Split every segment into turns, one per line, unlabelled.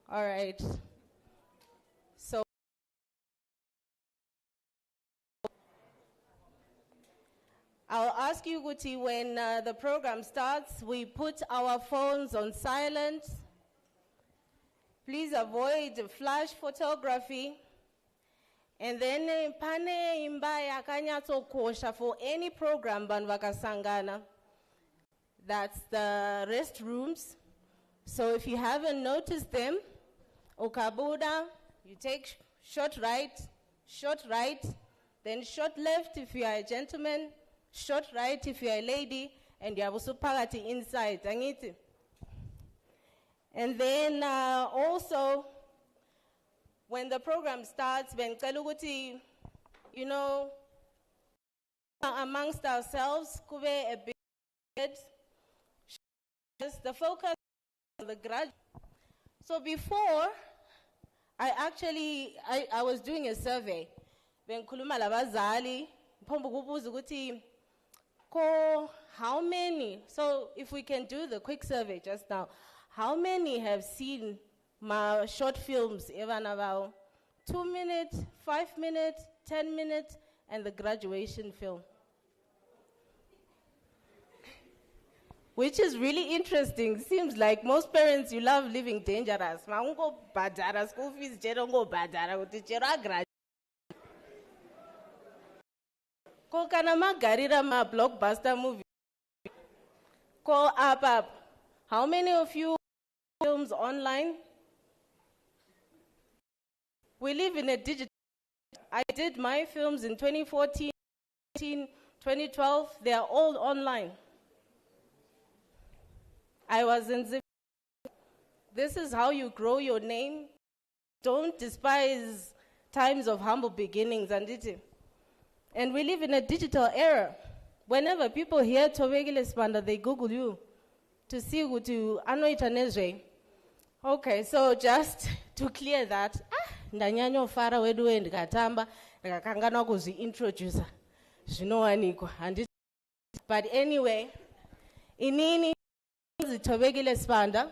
All right. So I'll ask you, Guti, when the program starts, we put our phones on silent. Please avoid flash photography. And then pane imba yakanyatso kosha for any program banvakasangana. That's the restrooms. So if you haven't noticed them, Okabuda, you take short right, then short left if you are a gentleman, short right if you are a lady, and you have also party inside. And then also, when the program starts, when Kaluguti, you know, amongst ourselves, kube a bit, the focus on the graduate. So before, I was doing a survey. When kuluma labazali, how many? So if we can do the quick survey just now, how many have seen my short films, even about 2 minutes, 5 minutes, 10 minutes, and the graduation film? Which is really interesting. Seems like most parents, you love living dangerous. School fees, blockbuster movie. Call up. How many of you films online? We live in a digital. I did my films in 2014, 2012. They are all online. I was in Zimbabwe. This is how you grow your name. Don't despise times of humble beginnings. And we live in a digital era. Whenever people hear Thobekile Sibanda, they Google you to see who to anointanezwe. Okay, so just to clear that, ndanyanyo fara wedu ndikatamba ndakakangana kuzi introducer. Zvinowanikwa. But anyway, inini Thobekile Sibanda,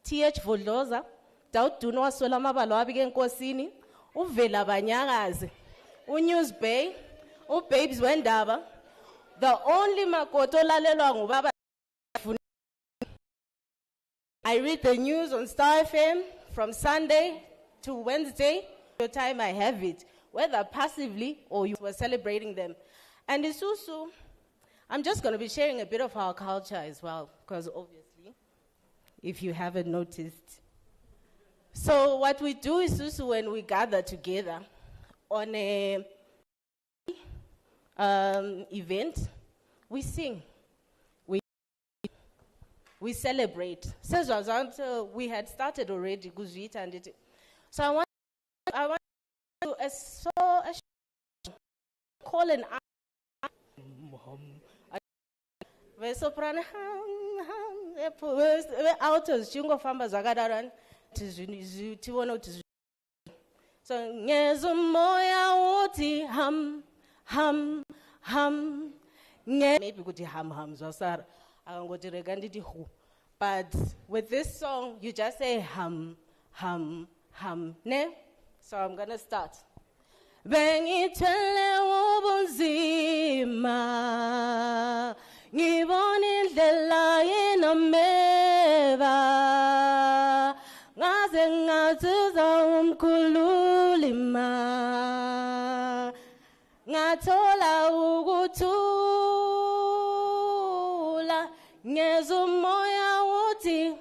TH Vodloza, Dauduna waswela amabalo abike enkosini, uvela banyakazi, uNews Bay, uBabes wendaba. The only makoto lalelwa ngubaba. I read the news on Star FM from Sunday to Wednesday. The time I have it, whether passively or you were celebrating them. And Isusu, I'm just going to be sharing a bit of our culture as well, because obviously, if you haven't noticed. So what we do is Isusu, when we gather together on a event, we sing. We celebrate. So we had started already, so I want to call an soprano autos jungo famba zakadaran tiwono so ngezumoya uthi ham maybe kuti ham zwasara akangotireka nditi hu. But with this song you just say ham ne. So I'm gonna start. Bengithele ubunzima ngibona indlela yenameva ngaze ngazuza umkhululima ngathola ukuthula ngezumoya uthi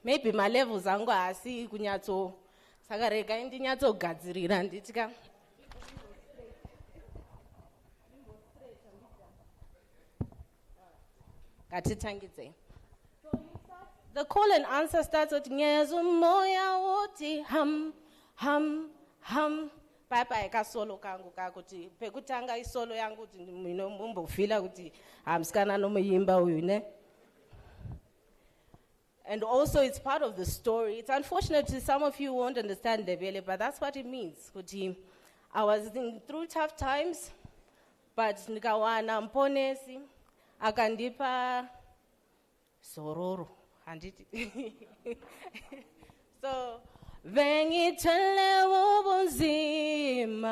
maybe my levels angu asi kunyatso sakareka ndinyatso gadzirira nditika katitangitse. The call and answer starts with ngezumoya uthi ham bye ka solo kangu kakuthi pekutanga isolo yangu uthi mina mbofila ukuthi amsikana nomuyimba uyu ne. And also it's part of the story. It's unfortunate some of you won't understand Ndebele, but that's what it means. I was through tough times, but nikawana mponesi, akandipa sororo. So, vengithele ubunzima.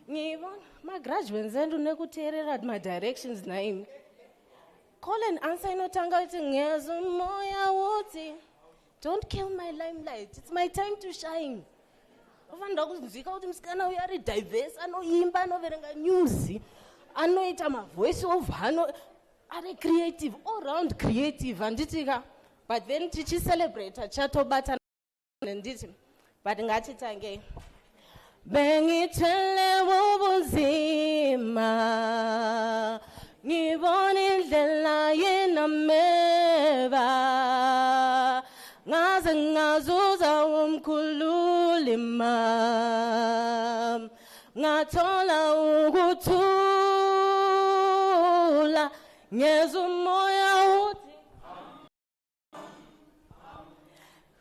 My graduates and nekuterera my directions name. Call and answer inotanga uthi ngezumoya uthi. Don't kill my limelight. It's my time to shine. Ufanda kuzivika uthi msikana uyari diverse anoyimba anoverenga news. Anoita ma voice over are creative, all round creative anditika. But then tichi celebrate chato bata nditi. But ngati tange Bengithele ubunzima ngibona indlela yena meva ngaze ngazuza umkhululima ngathola ukuthula ngezumoya uthi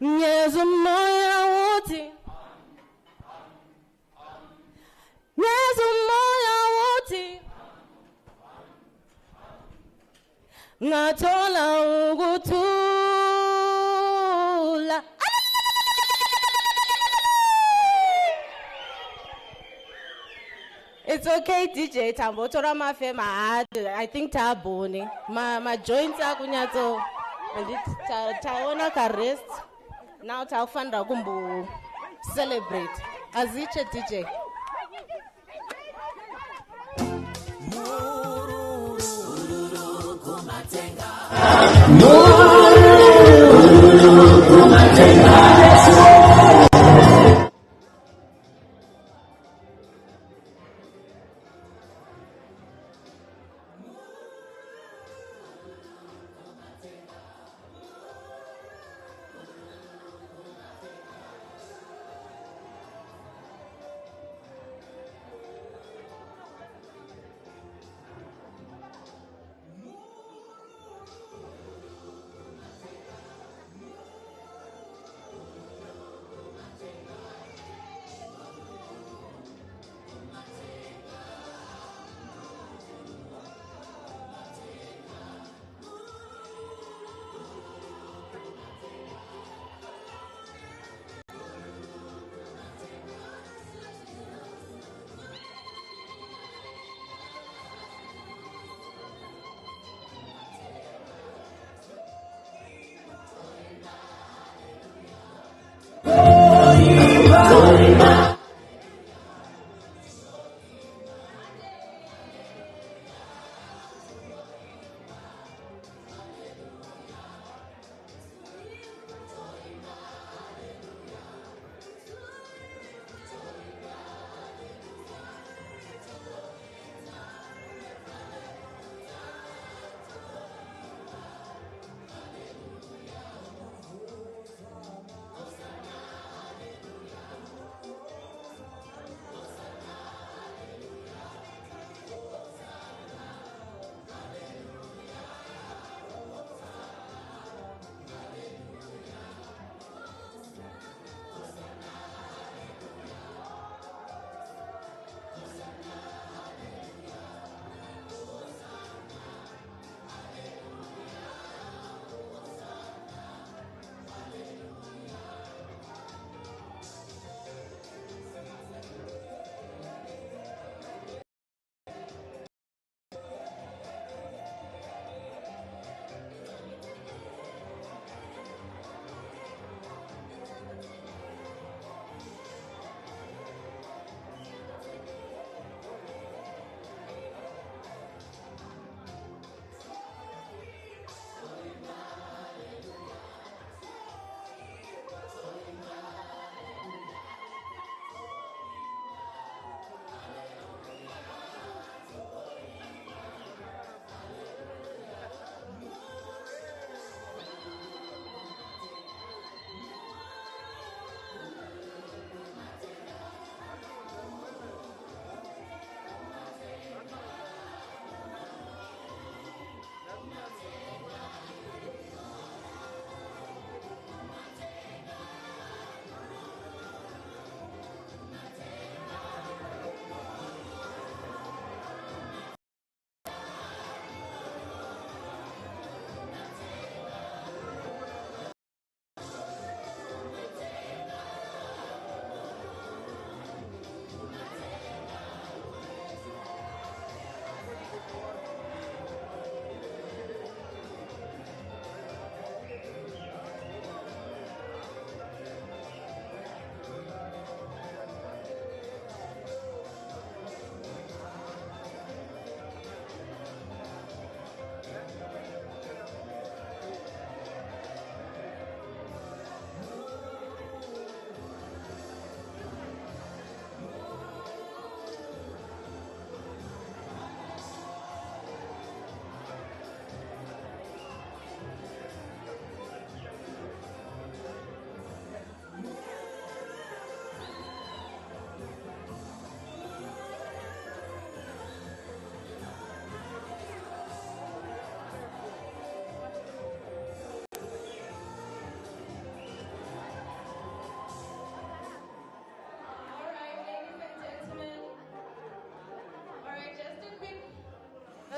ngezumoya uthi ngezumoya uthi ngathola ukuthula. It's okay, DJ Tambo. Tora mafema. I think taboni. Ma joints are kunyato. And it taona ka rest. Now taufanda kumbu celebrate. Aziche DJ.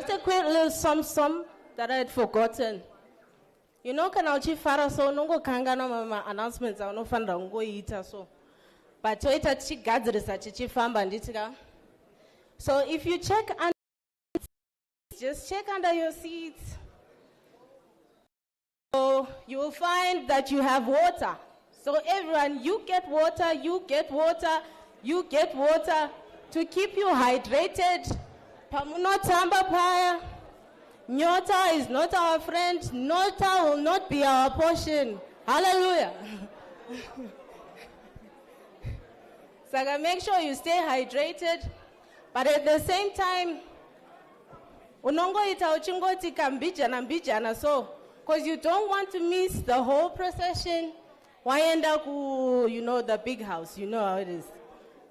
just a quick little sum that I had forgotten. You know, kana uchifara so nongo kangana mama announcements anofanira kungoita so. But toita tichigadzirisa tichifamba nditika. So if you check under, just check under your seats. So you will find that you have water. So everyone, you get water, you get water, you get water to keep you hydrated. Pamunotamba paya. Nyota is not our friend. Nyota will not be our portion. Hallelujah. So make sure you stay hydrated. But at the same time, unongoita uchingoti kambijana so, because you don't want to miss the whole procession. Why end up, you know, the big house? You know how it is.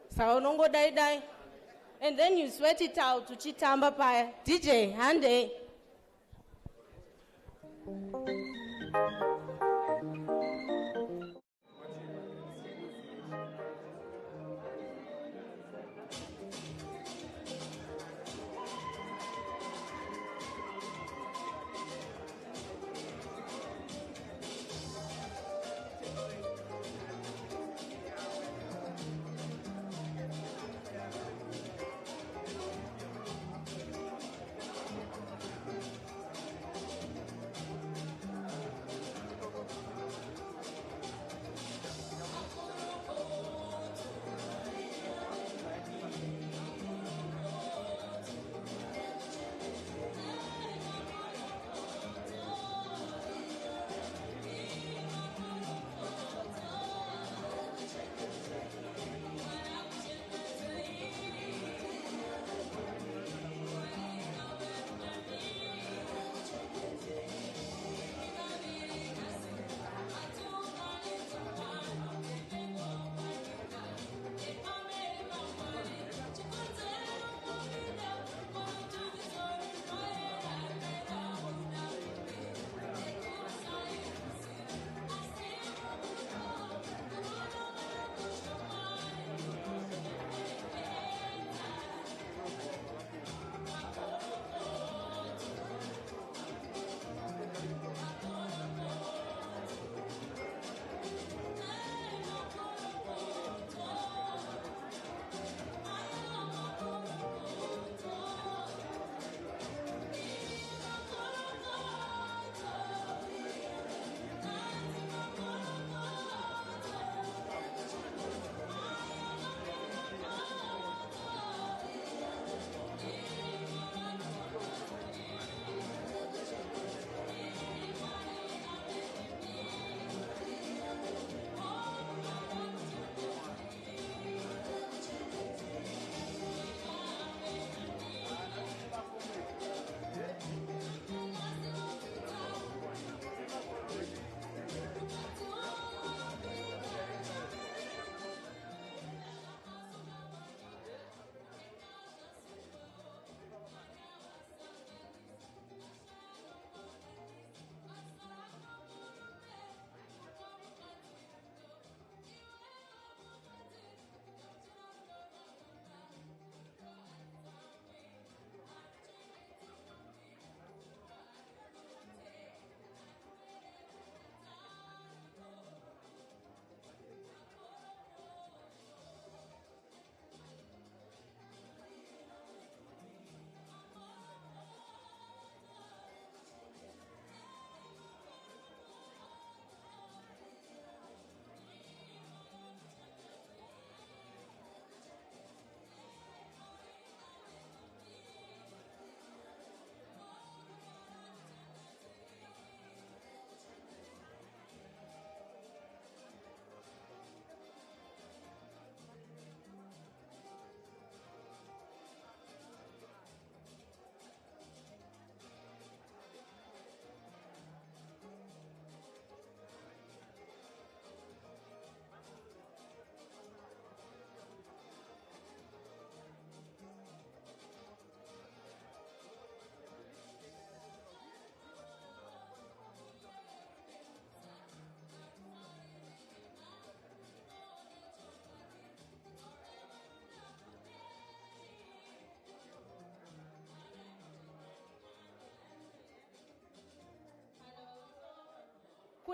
So unongo die. And then you sweat it out to chitamba paya. DJ, hande.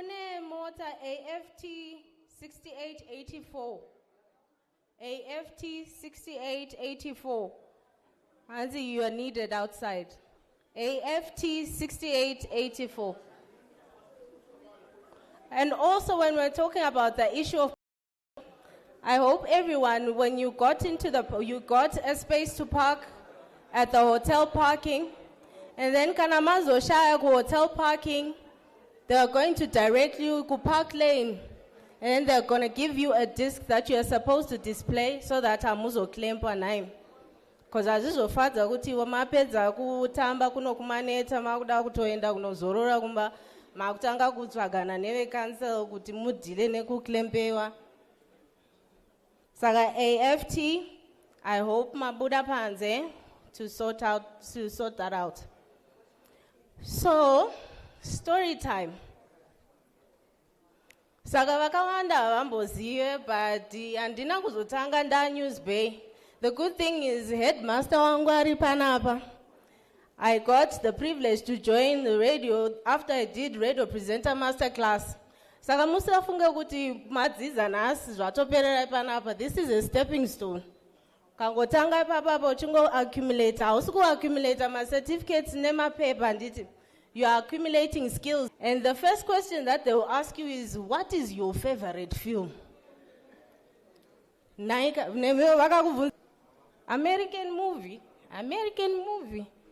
Kune mota AFT 6884. AFT 6884. Hansi, you are needed outside. AFT 6884. And also when we're talking about the issue of, I hope everyone, when you got you got a space to park at the hotel parking, and then Kanamazo Shaya hotel parking, they are going to direct you to Park Lane, and then they're going to give you a disc that you are supposed to display so that Amuzo claim per name. Because as is of father, Mapeza, Tamba, Kuno Kumaneta, Makuda, Kutoenda, Zorora, Gumba, Makutanga, Kutswagana, never cancel, Kutimudile, Neku Klempewa. Saga AFT, I hope my Buddha Panze to sort that out. So, story time. Saga wakawanda wamboziwe, but andina kuzotanga nda News Bay. The good thing is headmaster wangwari panapa. I got the privilege to join the radio after I did radio presenter master class. Saka musafunga kuti madziza nasi zvatoperera panapa. This is a stepping stone. Kangotanga papa pochingo accumulate. Hausiku accumulate my certificates nema paper anditi. You are accumulating skills. And the first question that they will ask you is, what is your favorite film? American movie,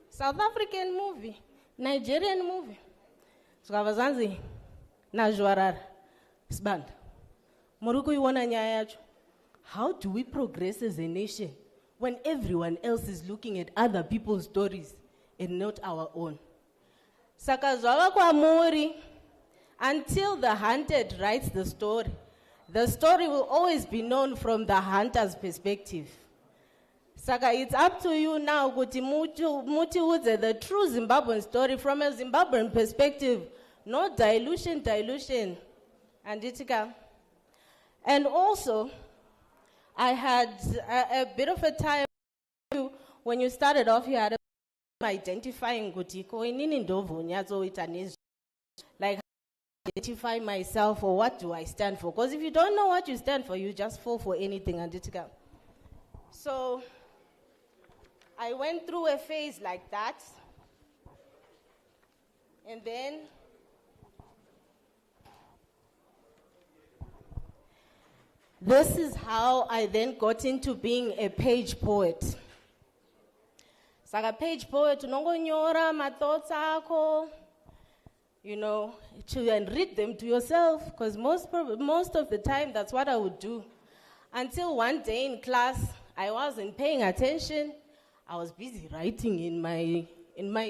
South African movie, Nigerian movie. So Kavazanzi, Najwarar, Sibanda. Moruko iwana nyaya yacho. How do we progress as a nation when everyone else is looking at other people's stories and not our own? Sakazwaga kwa muri, until the hunted writes the story will always be known from the hunter's perspective. Saka, it's up to you now, Kuti Muti Udze, the true Zimbabwean story from a Zimbabwean perspective. No dilution. And Itika. And also, I had a bit of a time when you started off, you had identifying Kuti, like identify myself or what do I stand for? Because if you don't know what you stand for, you just fall for anything. And Itika. So, I went through a phase like that, and then this is how I then got into being a page poet. So a page poet, unongonyora my thoughts ako, and read them to yourself, because most of the time that's what I would do. Until one day in class, I wasn't paying attention. I was busy writing in my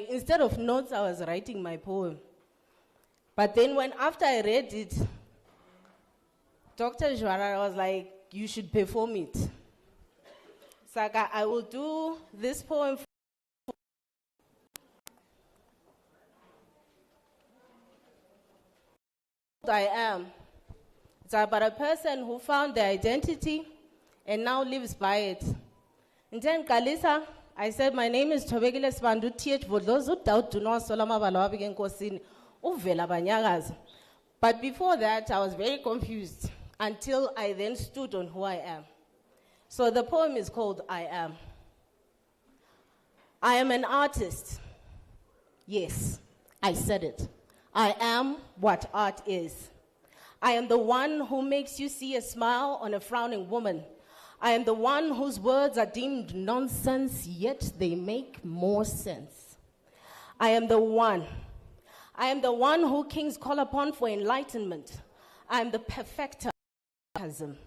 instead of notes, I was writing my poem. But then after I read it, Dr. Jwara was like, you should perform it. So I will do this poem. I am. It's about a person who found their identity and now lives by it. And then Kalisa, I said, my name is Thobekile Sibanda, TH, for those who doubt do not solama balawabig kosin uvela banyagaza. But before that, I was very confused until I then stood on who I am. So the poem is called I Am. I am an artist. Yes, I said it. I am what art is. I am the one who makes you see a smile on a frowning woman. I am the one whose words are deemed nonsense, yet they make more sense. I am the one. I am the one who kings call upon for enlightenment. I am the perfecter of sarcasm.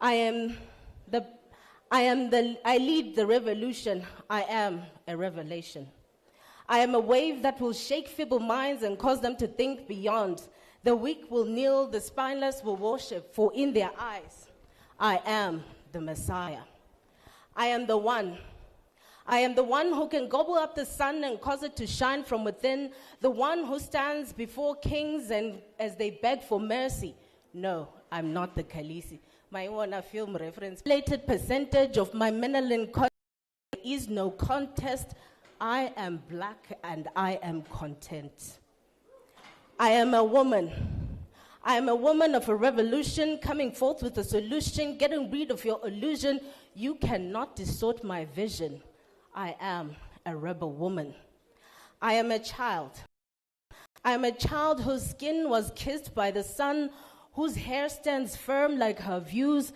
I lead the revolution. I am a revelation. I am a wave that will shake feeble minds and cause them to think beyond. The weak will kneel, the spineless will worship, for in their eyes, I am the Messiah. I am the one. I am the one who can gobble up the sun and cause it to shine from within, the one who stands before kings and as they beg for mercy. No, I'm not the Khaleesi. My own film reference. Plated percentage of my melanin content. There is no contest. I am black and I am content. I am a woman. I am a woman of a revolution, coming forth with a solution, getting rid of your illusion. You cannot distort my vision. I am a rebel woman. I am a child. I am a child whose skin was kissed by the sun, whose hair stands firm like her views,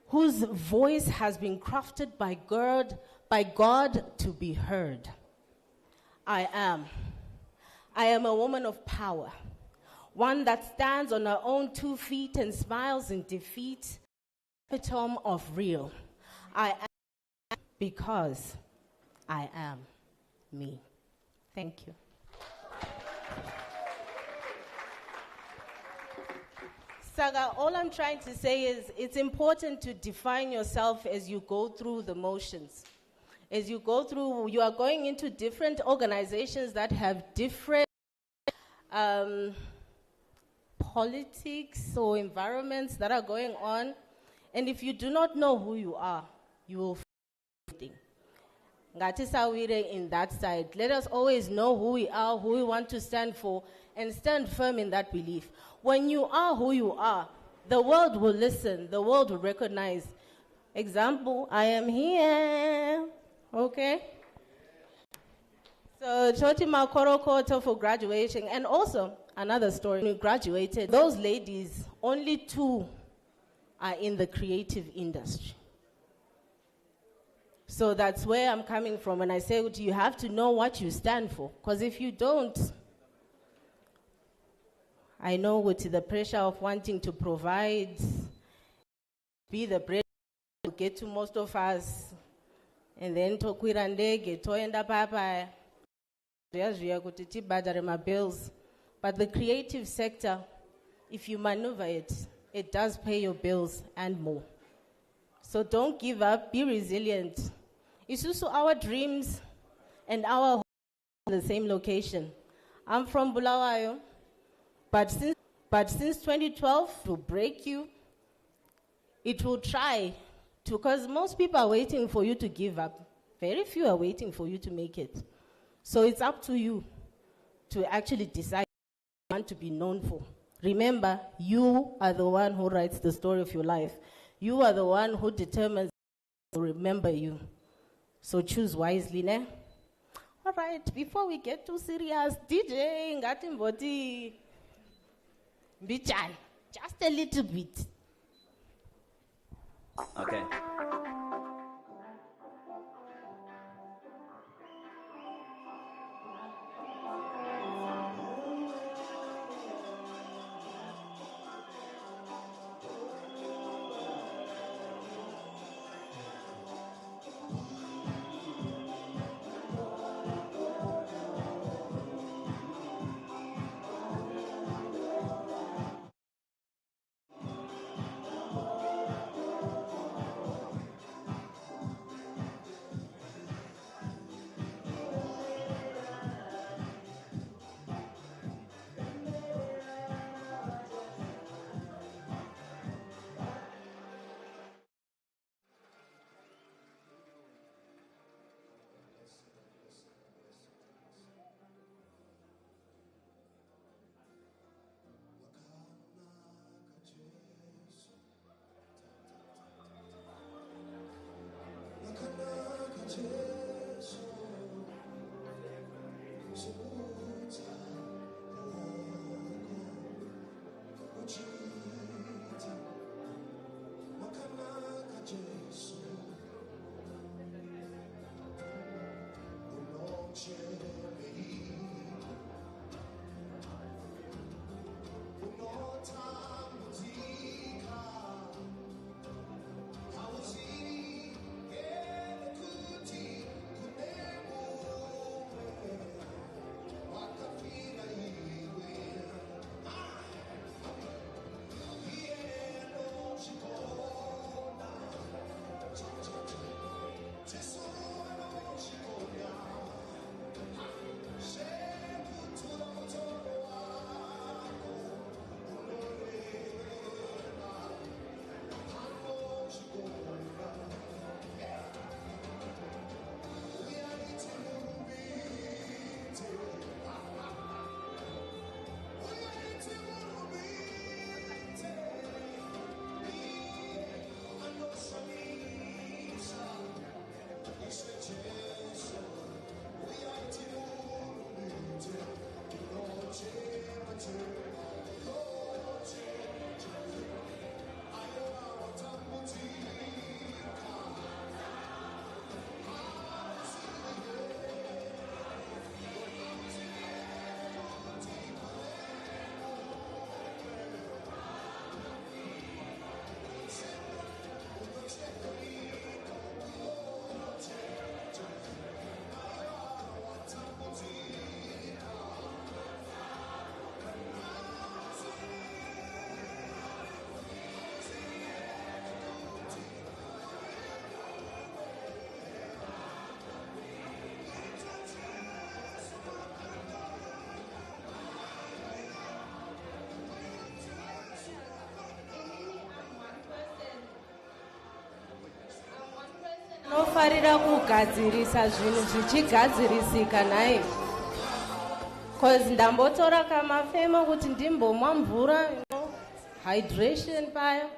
whose voice has been crafted by God to be heard. I am a woman of power, one that stands on her own 2 feet and smiles in defeat, epitome of real. I am because I am me. Thank you. Saga, all I'm trying to say is it's important to define yourself as you go through the motions. As you go through, you are going into different organizations that have different politics or environments that are going on. And if you do not know who you are, you will fail. Ngatisawire in that side. Let us always know who we are, who we want to stand for, and stand firm in that belief. When you are who you are, the world will listen, the world will recognize. Example, I am here, okay? So, Choti Makoro for graduation, and also another story, when we graduated, those ladies, only 2 are in the creative industry. So that's where I'm coming from, and I say you have to know what you stand for, because if you don't, I know with the pressure of wanting to provide, be the bread to get to most of us, and then to kwirandege, to end up my bills. But the creative sector, if you maneuver it, it does pay your bills and more. So don't give up, be resilient. It's also our dreams and our home in the same location. I'm from Bulawayo. But since 2012, to break you, it will try to, because most people are waiting for you to give up. Very few are waiting for you to make it. So it's up to you to actually decide what you want to be known for. Remember, you are the one who writes the story of your life. You are the one who determines to remember you. So choose wisely, ne? All right, before we get too serious, DJ, Ngatimboti. Bichan, just a little bit.
Okay.
Nofarira kugadzirisa zvinhu zvichigadzirisika naye. Cause ndambotora kamafemo kuti ndimbomwa mvura, hydration paya.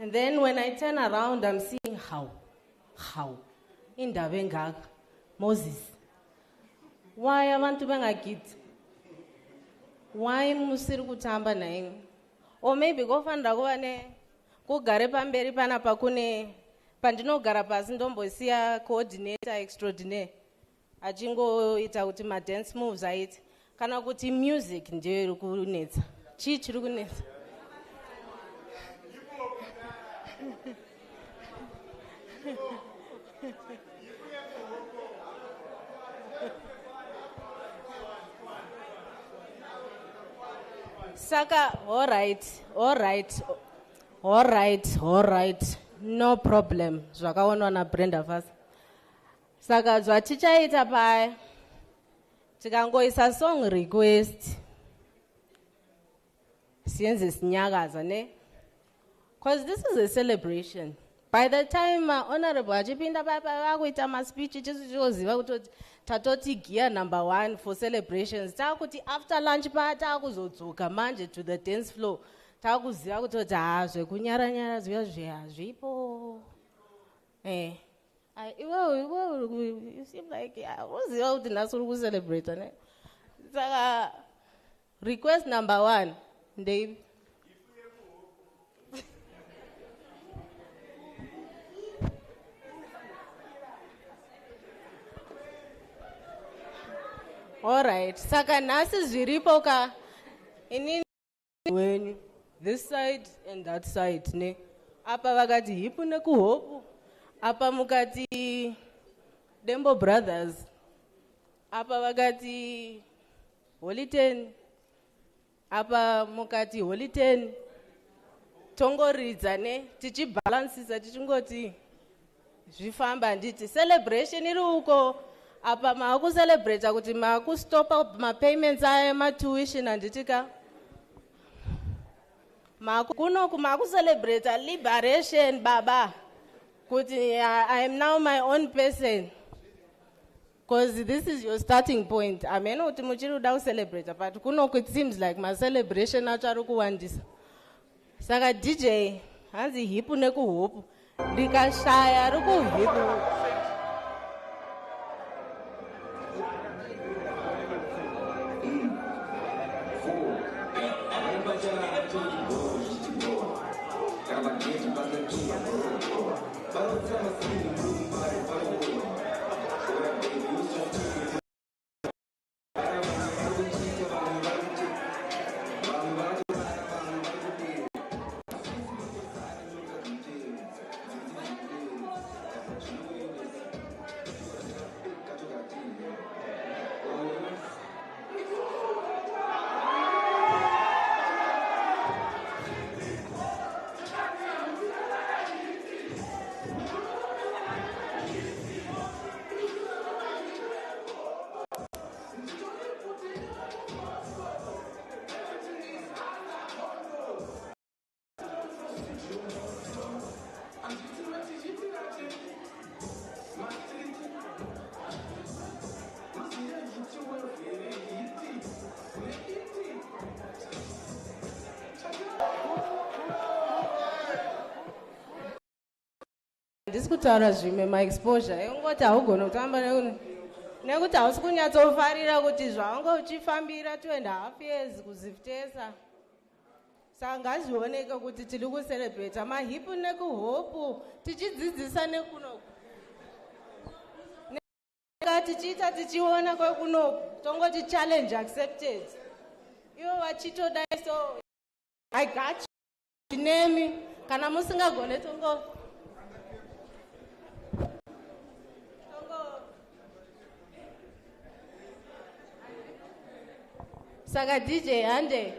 And then when I turn around, I'm seeing how? Indaba engaka. Moses. Why abantu bengagidi? Why musiri kutamba naye? Or maybe gofanira kuva kugare pamberi panapa kune pandinogara pasi ndombosiya coordinator extraordinaire achingoita kuti dance moves aite kana kuti music ndiyo iri kunetsa. Chii chiri kunetsa? Saka, all right, no problem. Zvakaonwa na Brenda first. Saka zvatichaita paya tikangoisa song request siyenze sinyakaza ne, because this is a celebration. By the time Honourable achipinda paya vakuita ma-speech tichiziva kuti tatoti gear number 1 for celebrations. Takuti after lunch paya takuzodzoka manje to the dance floor. Takuziva kuti zvekunyara-nyara zvipo. You seem like uziva kuti nhasi uri kucelebrate ne. Saka request number 1 ndeipi? All right. Saka nasi zviripo ka inini wenyu this side and that side ne. Apa vakati hipu nekuhopu. Apa mukati Dembo Brothers. Apa vakati Holy 10. Apa mukati Holy 10. Tongoridza ne tichibalansisa tichingoti zvifamba nditi celebration iri uko. Apa maakucelebrate kuti maakustopa ma-payments aya ma-tuition anditika. Kunoku maakucelebrate liberation baba. Kuti I am now my own person. Because this is your starting point. I mean, kuti muchiri kuda kucelebrate, but kunoku it seems like my celebration acho ari kuwandisa. Saka DJ, hanzi hipu nekuhopu. Rikashaya ari kuhipu. Ndisi kutaura zvimwe ma-exposure ingoti haugona kutamba nekuti hausi kunyatsofarira kuti zvawanga uchifambira 2.5 years kuzivitesa. Saka ngazvioneka kuti tiri kucelebrate mahipu nekuhopu tichidzidzisa nekunoku. Tichiita tichiona kwekunoku tongoti challenge accepted. Ivo vachitodai so I got you. Nemi kana musingagone tongo. Saka DJ hande.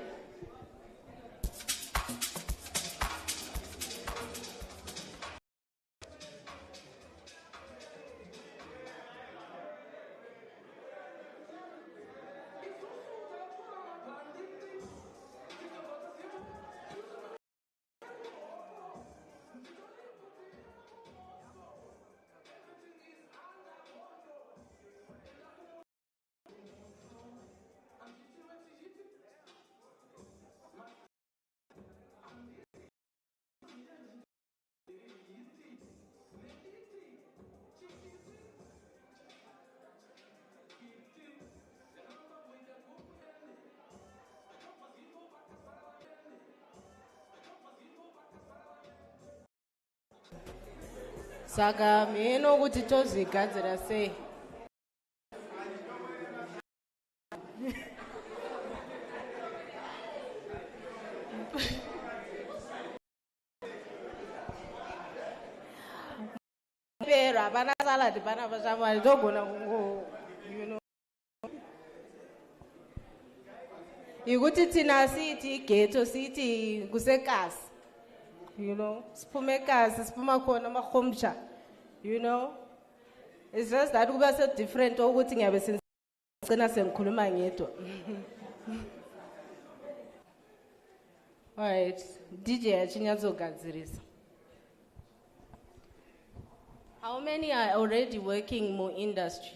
Saka mino kuti tozvigadzira sei. Pera bana salad bana bashamali togona kungo, you know. Ikuti tina sithi ghetto sithi kusekasi. You know, spumekasi spuma khona makhomsha. You know. It's just that kuba so different ukuthi ngiyabe sengicina sengikhuluma ngedwa. Alright, DJ achinyazogadzirisa. How many are already working more industry?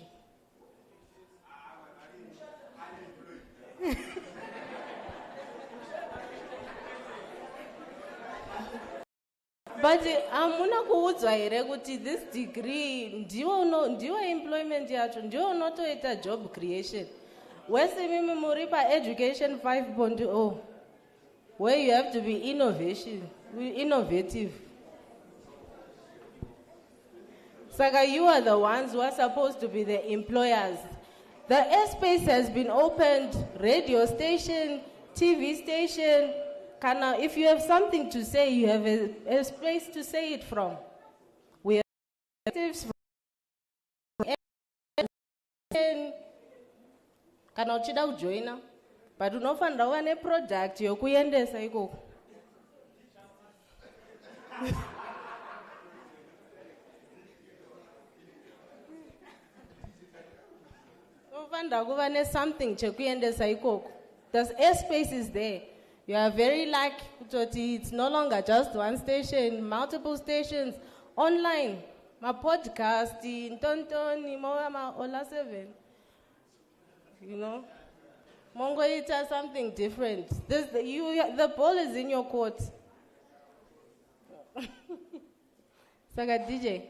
But amuna kuudzwa here kuti this degree ndiwo employment yacho ndiwo unotoita job creation. Wese mimi muri pa education 5.0 where you have to be innovative. Saka, you are the ones who are supposed to be the employers. The airspace has been opened, radio station, TV station. Kana, if you have something to say, you have a space to say it from. We have from kana uchida ujoina, but unofanda wane product yokuyendesa ikoko. Something chekuyendesa ikoko. The airspace is there. You are very lucky. It's no longer just one station, multiple stations, online. My podcast, Tonton, ma Ola 7. You know, Mongo it has something different. The ball is in your court. Saga DJ.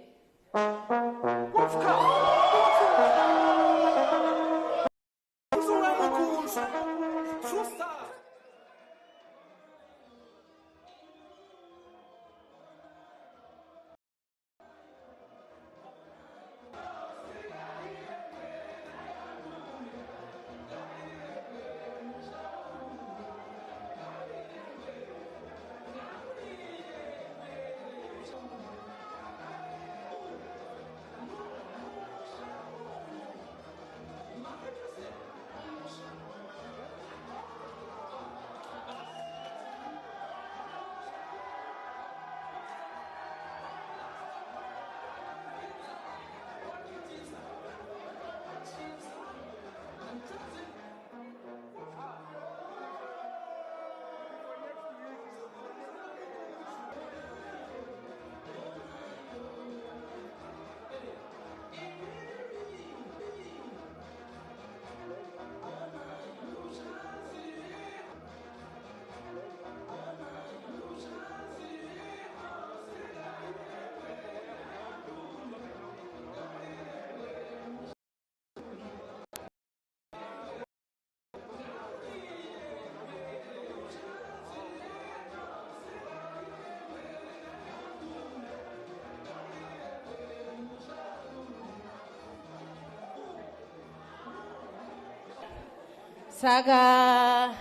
Saga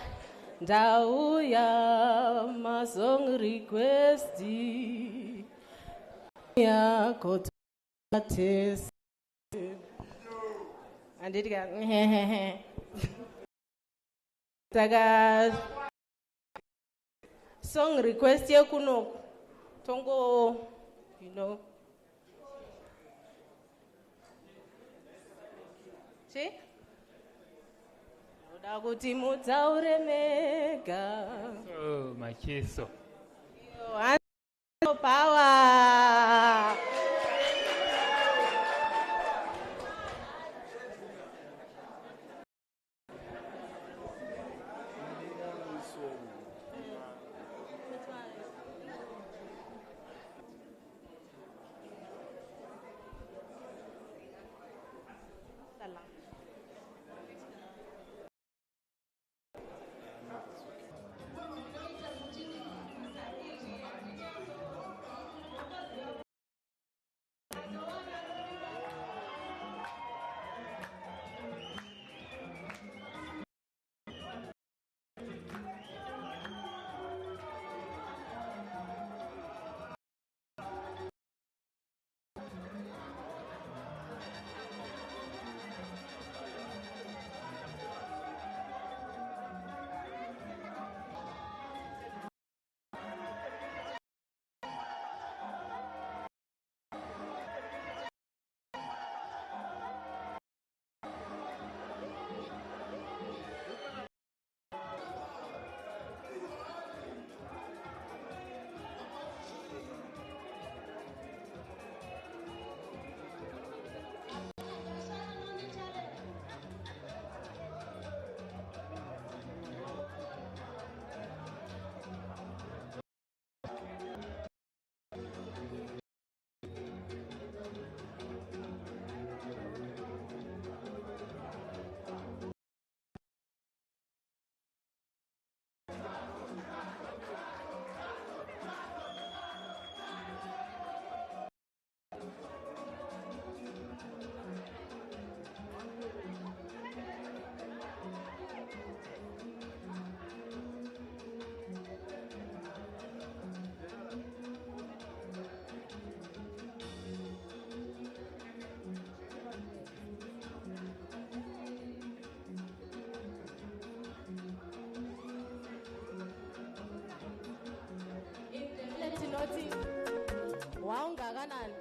Dauya my song request ya kotates and it got Saga song request ya kuno tongo, you know. See? Daguti mutaure mega.
Oh, my cheso.
Power. Oti, waungakanani?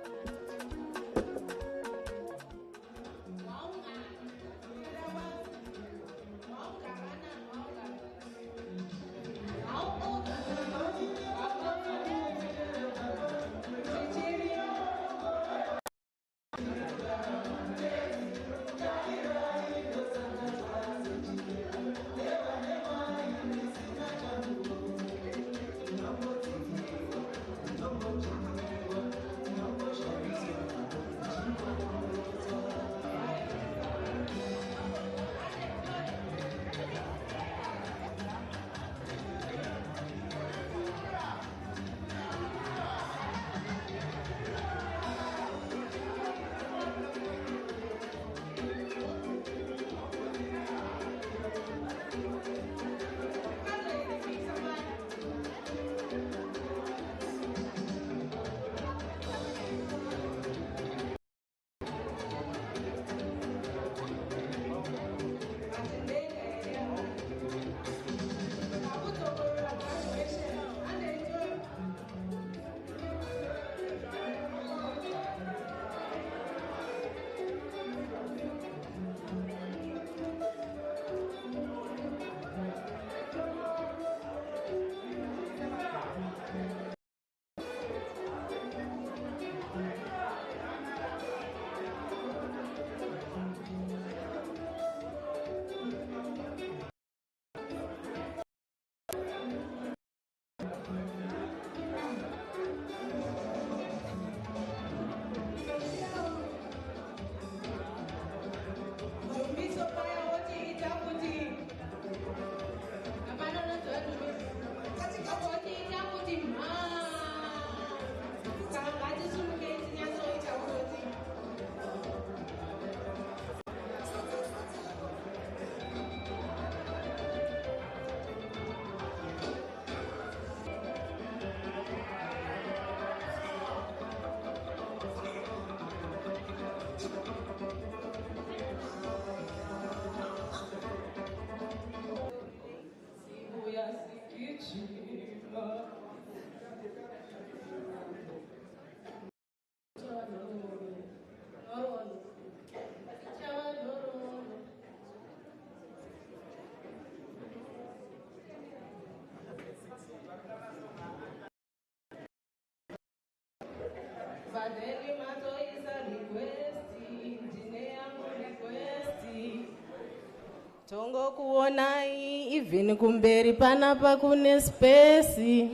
Tongo kuonai even kumberi panapa kune space.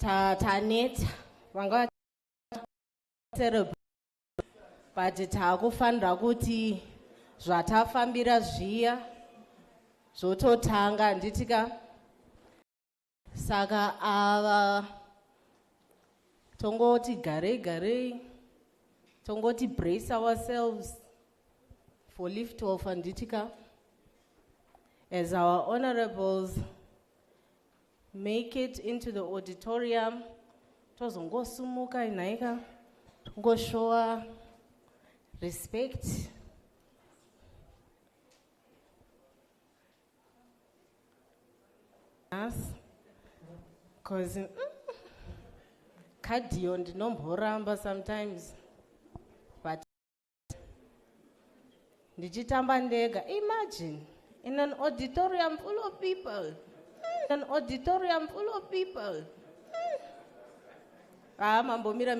taneta vanga celebrate but takufanira kuti zvatafambira zviya zvototanga nditika saka ava tongoti garei tongoti brace ourselves for lift off anditika as our honourables make it into the auditorium tozongosumuka inaika tongoshowa respect us because kadhiyo ndinomboramba sometimes but ndichitamba ndega. Imagine in an auditorium full of people, mambomira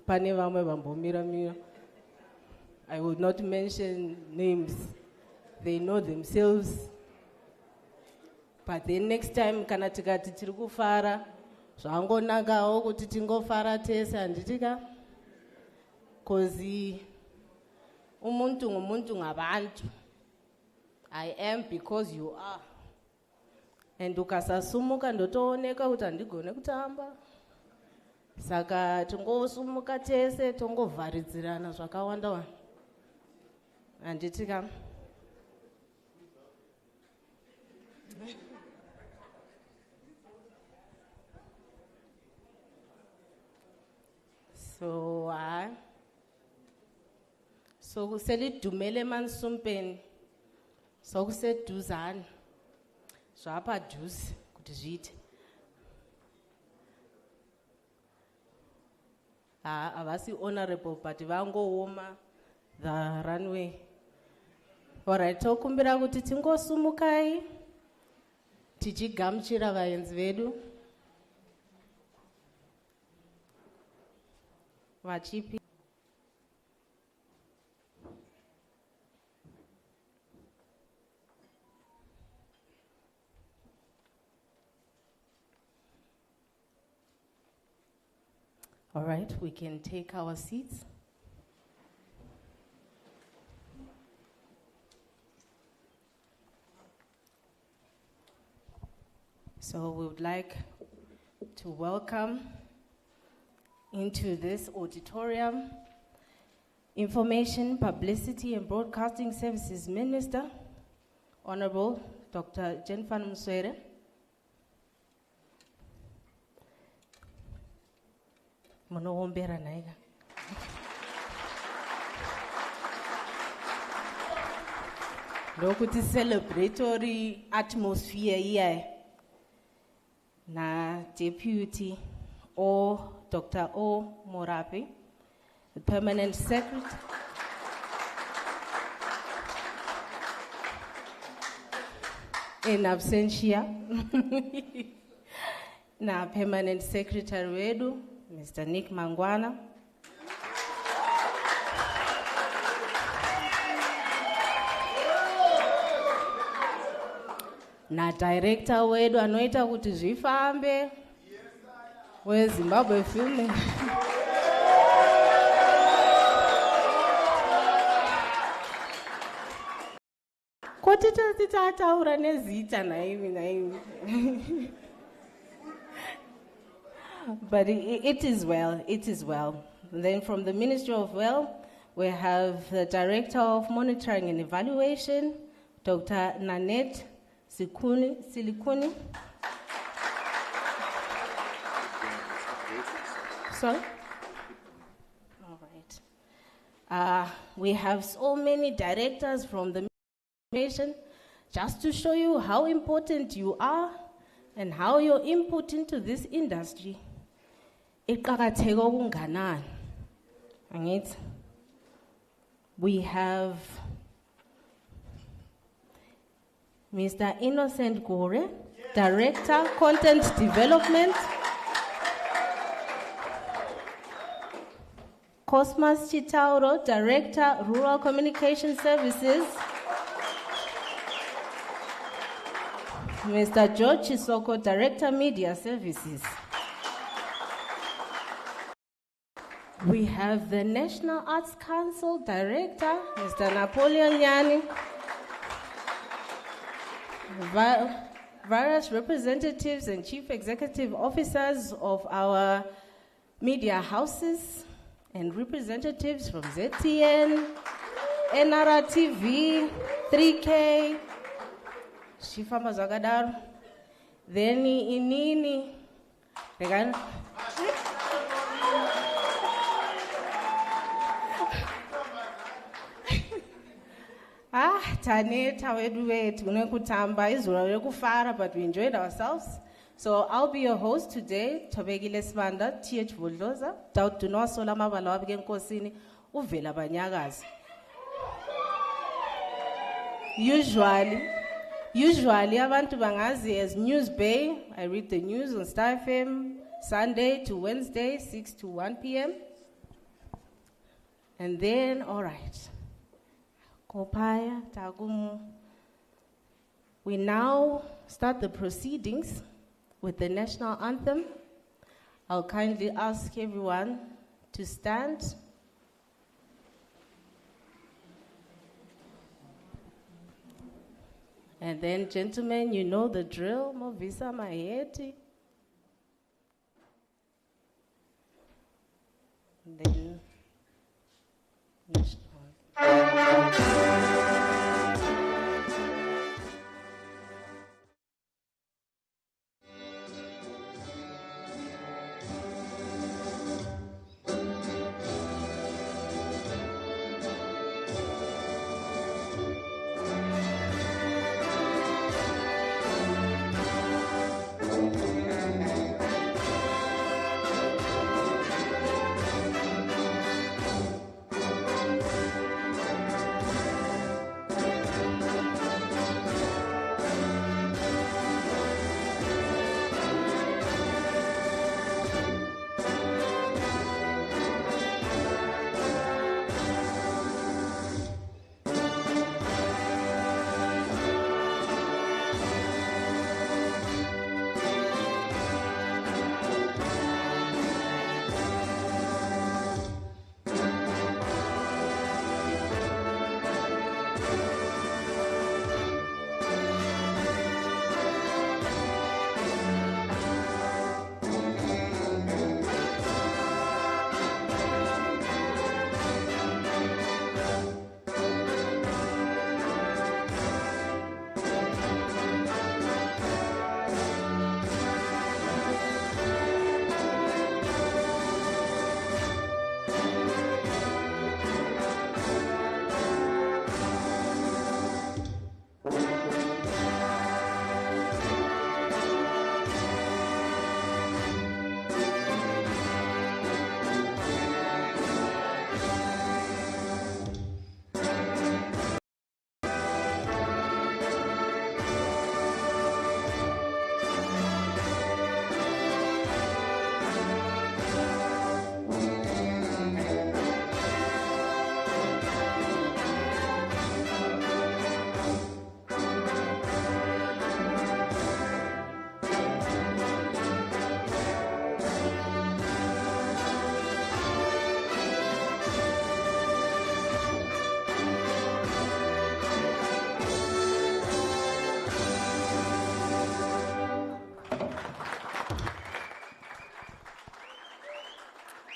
pane vamwe vambomira. I will not mention names, they know themselves. But then next time kana tikati tiri kufara zvangonakawo kuti tingofara tese handitika kozi umuntu ngumuntu ngabantu. I am because you are. And ukasasumuka ndotooneka kuti handigone kutamba. Saka tongosumuka tese tongovharidzirana zvakawanda wanda. Handitika. So kuselidumele mansumpeni sokuseduzane zvapadhuze kuti zviite. Havasi honourable but vangooma the runway. Alright, tokumbira kuti tingosumukai tichigamuchira vaenzi vedu vachipi. All right, we can take our seats. So we would like to welcome into this auditorium Information, Publicity and Broadcasting Services Minister, Honourable Dr. Muswere. Munowombera naiga. Lokuti celebratory atmosphere here. Na Deputy or Dr. O. Morapi, the Permanent Secretary. In absentia. Na Permanent Secretary wedu, Mr. Nick Mangwana. Na Director wedu anoita kuti zvifambe weZimbabwe Film. Koti tataura nezita naimi. But it is well, it is well. And then from the Ministry of Well, we have the Director of Monitoring and Evaluation, Dr. Nanette Silikuni. Sorry? All right. We have so many directors from the nation just to show you how important you are and how your input into this industry. We have Mr. Innocent Gore, Director, Content Development. Cosmas Chitauro, Director, Rural Communication Services. Mr. George Chisoko, Director, Media Services. We have the National Arts Council Director, Mr. Napoleon Yani. Various representatives and chief executive officers of our media houses and representatives from ZTN, NRTV, 3K, Shifama Zagadar, Deni Inini, Regan. Taneta weduet unekutamba izura rekufara, but we enjoyed ourselves. So I'll be your host today, Thobekile Sibanda, TH Budloza, Doubt to no solama balawabgen kosini, uvela banyagazi. Usually abantu bangazi as News Bay. I read the news on Star FM, Sunday to Wednesday, 6 to 1 p.m. And then, all right. Kopaya, Tagumu. We now start the proceedings with the national anthem. I'll kindly ask everyone to stand. And then, gentlemen, you know the drill. Movisa Maheti. Then, national.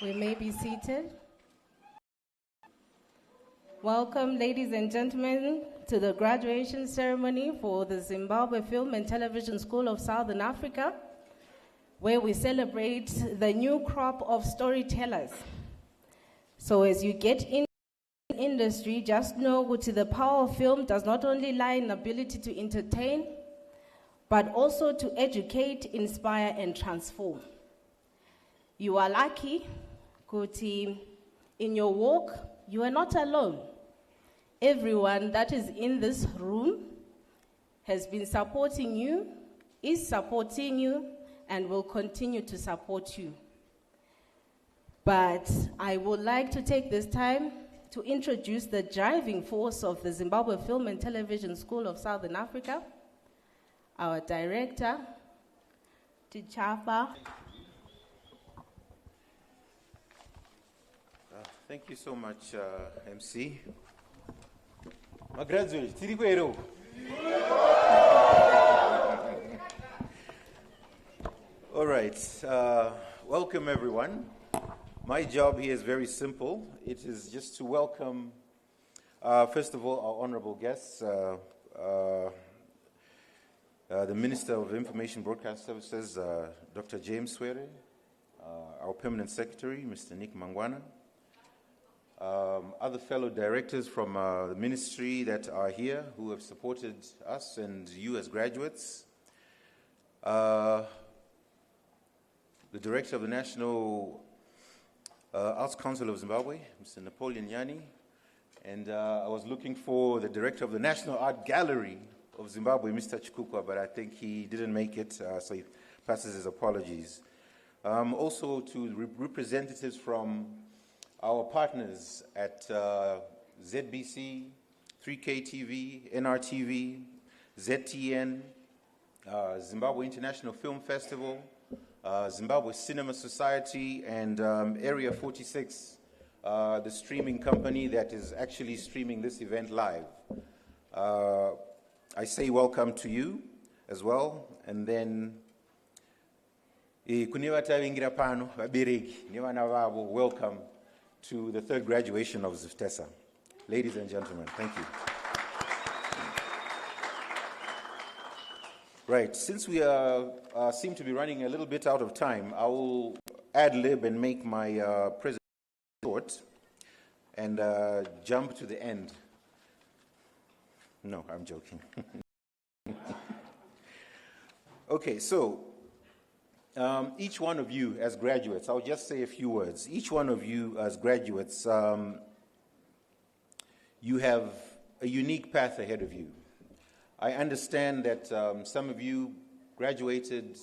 We may be seated. Welcome, ladies and gentlemen, to the graduation ceremony for the Zimbabwe Film and Television School of Southern Africa, where we celebrate the new crop of storytellers. So as you get in the industry, just know that the power of film does not only lie in the ability to entertain, but also to educate, inspire, and transform. You are lucky, Kuti, in your walk, you are not alone. Everyone that is in this room has been supporting you, is supporting you, and will continue to support you. But I would like to take this time to introduce the driving force of the Zimbabwe Film and Television School of Southern Africa, our director, Tichapa.
Thank you so much, MC. My graduates, Tirikwero. All right, welcome everyone. My job here is very simple. It is just to welcome, first of all, our honourable guests, the Minister of Information Broadcast Services, Dr. James Muswere, our Permanent Secretary, Mr. Nick Mangwana, other fellow directors from the ministry that are here who have supported us and you as graduates, the Director of the National Arts Council of Zimbabwe, Mr. Napoleon Yani, and I was looking for the Director of the National Art Gallery of Zimbabwe, Mr. Chikukwa, but I think he didn't make it, so he passes his apologies. Also to representatives from our partners at ZBC, 3K TV, NRTV, ZTN, Zimbabwe International Film Festival, Zimbabwe Cinema Society, and Area 46, the streaming company that is actually streaming this event live. I say welcome to you as well, and then welcome to the third graduation of ZIFTESA. Ladies and gentlemen, thank you. Right, since we seem to be running a little bit out of time, I will ad-lib and make my presentation short and jump to the end. No, I'm joking. Okay, so each one of you as graduates, I'll just say a few words. Each one of you as graduates, you have a unique path ahead of you. I understand that some of you graduated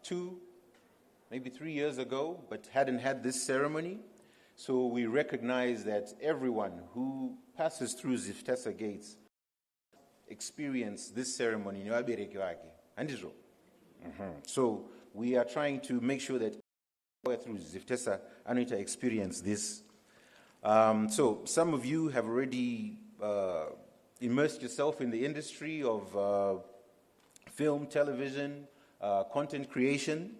2, maybe 3 years ago, but hadn't had this ceremony. So we recognize that everyone who passes through ZIFTESA gates experience this ceremony. So we are trying to make sure that through ZIFTESA, I need to experience this. So some of you have already immersed yourself in the industry of film, television, content creation.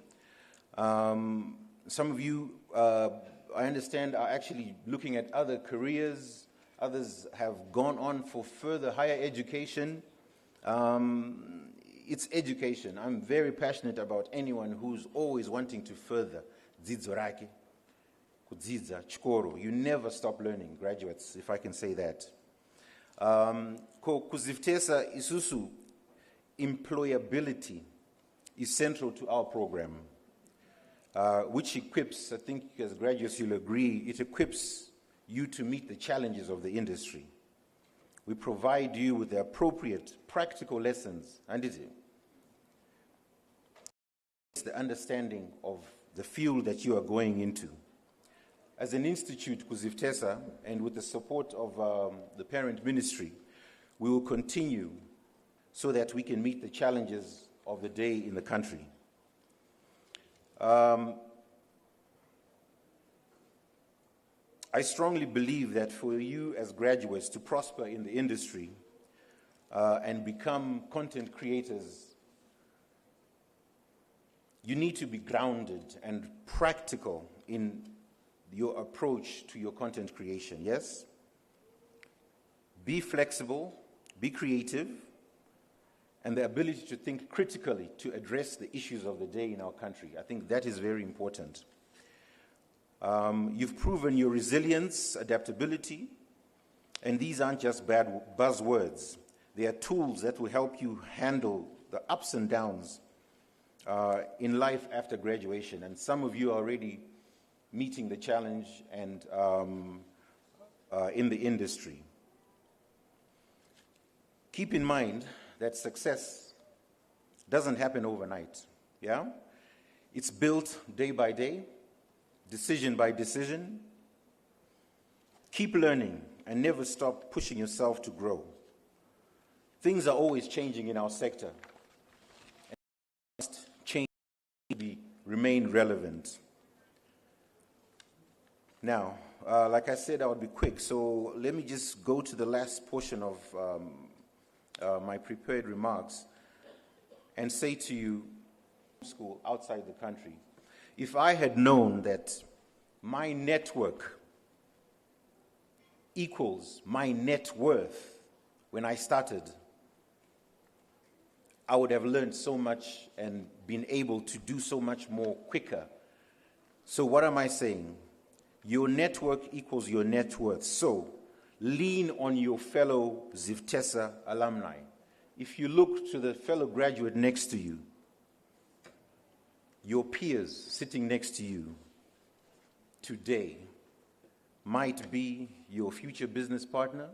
Some of you, I understand, are actually looking at other careers. Others have gone on for further higher education. It's education. I'm very passionate about anyone who's always wanting to further dzidzo rake, kudzidza chikoro. You never stop learning, graduates, if I can say that. KuZIFTESA isusu, employability is central to our program, which equips, I think as graduates you'll agree, it equips you to meet the challenges of the industry. We provide you with the appropriate practical lessons, and it's the understanding of the field that you are going into. As an institute, KuZIFTESA, and with the support of the parent ministry, we will continue so that we can meet the challenges of the day in the country. I strongly believe that for you as graduates to prosper in the industry and become content creators, you need to be grounded and practical in your approach to your content creation, yes? Be flexible, be creative, and the ability to think critically to address the issues of the day in our country. I think that is very important. You've proven your resilience, adaptability, and these aren't just bad buzzwords. They are tools that will help you handle the ups and downs in life after graduation. And some of you are already meeting the challenge and in the industry. Keep in mind that success doesn't happen overnight, yeah? It's built day by day, decision by decision. Keep learning and never stop pushing yourself to grow. Things are always changing in our sector. And must change to remain relevant. Now, like I said, I would be quick, so let me just go to the last portion of my prepared remarks and say to you, school outside the country, if I had known that my network equals my net worth when I started, I would have learned so much and been able to do so much more quicker. So what am I saying? Your network equals your net worth. So lean on your fellow ZIVTESA alumni. If you look to the fellow graduate next to you, your peers sitting next to you today might be your future business partner,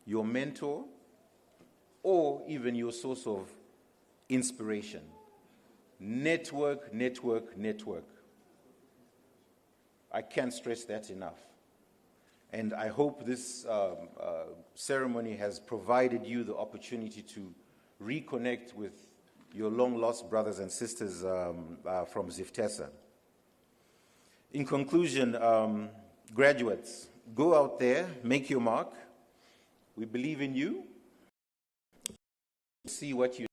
your mentor, or even your source of inspiration. Network, network, network. I can't stress that enough. And I hope this ceremony has provided you the opportunity to reconnect with your long-lost brothers and sisters from ZIVTESA. In conclusion, graduates, go out there, make your mark. We believe in you. See what you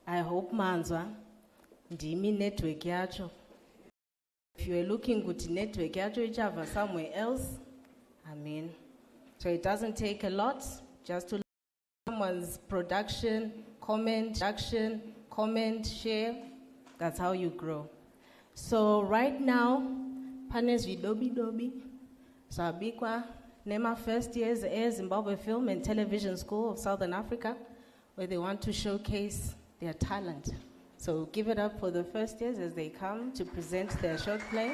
I hope manzwa ndimi network yacho. If you are looking good network yacho ichava somewhere else, I mean, so it doesn't take a lot just to someone's production, comment, share. That's how you grow. So right now, panes vidobi. So abikwa Nema first years Air Zimbabwe Film and Television School of Southern Africa, where they want to showcase their talent. So give it up for the first years as they come to present their short play.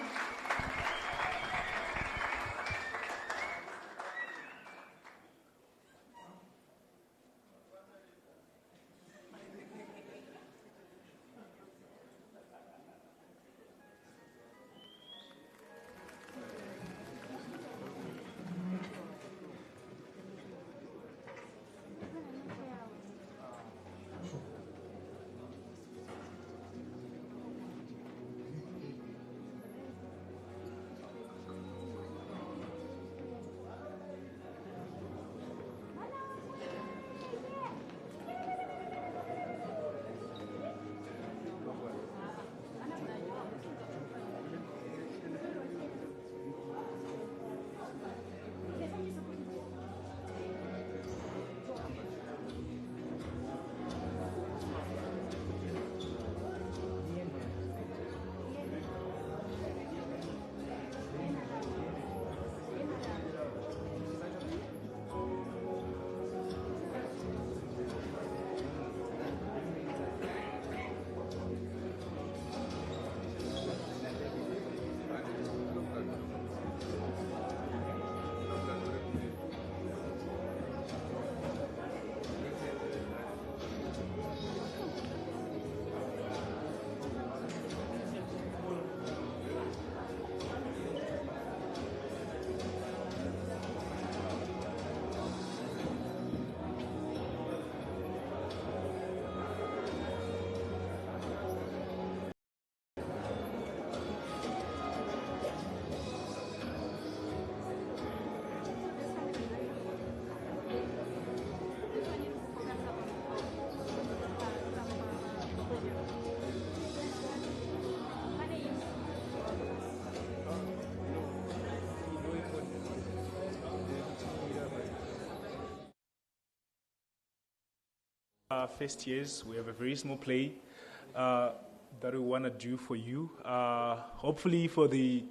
First years, we have a very small play that we want to do for you. Hopefully for the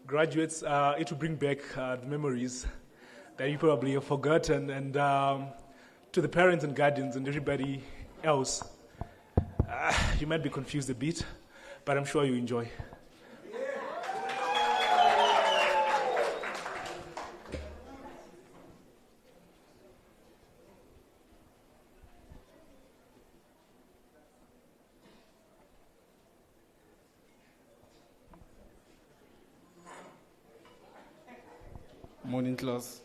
graduates, it will bring back the memories that you probably have forgotten, and to the parents and guardians and everybody else, you might be confused a bit, but I'm sure you enjoy.
Morning class.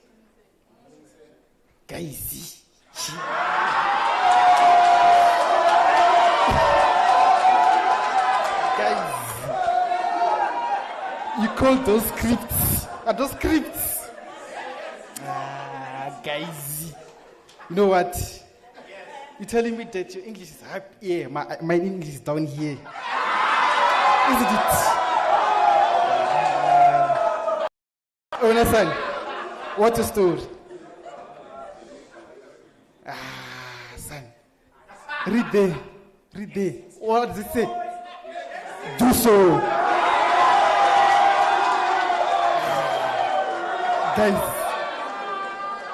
Guys. Guys. You call those scripts? Are those scripts? Guys. You know what? You're telling me that your English is up here, my English is down here. Isn't it? Son, what's the story? Son. Read there. What does it say? Do so. Guys,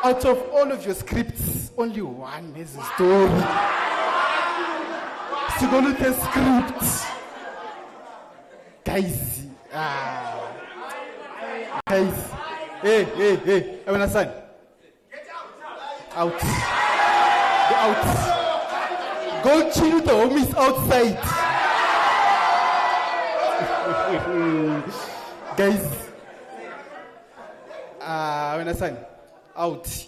out of all of your scripts, only one is a story. Sigolute script. Guys. Guys. Hey, son. Get out. Go out. Go chill with the homies outside. Guys. Son. Out.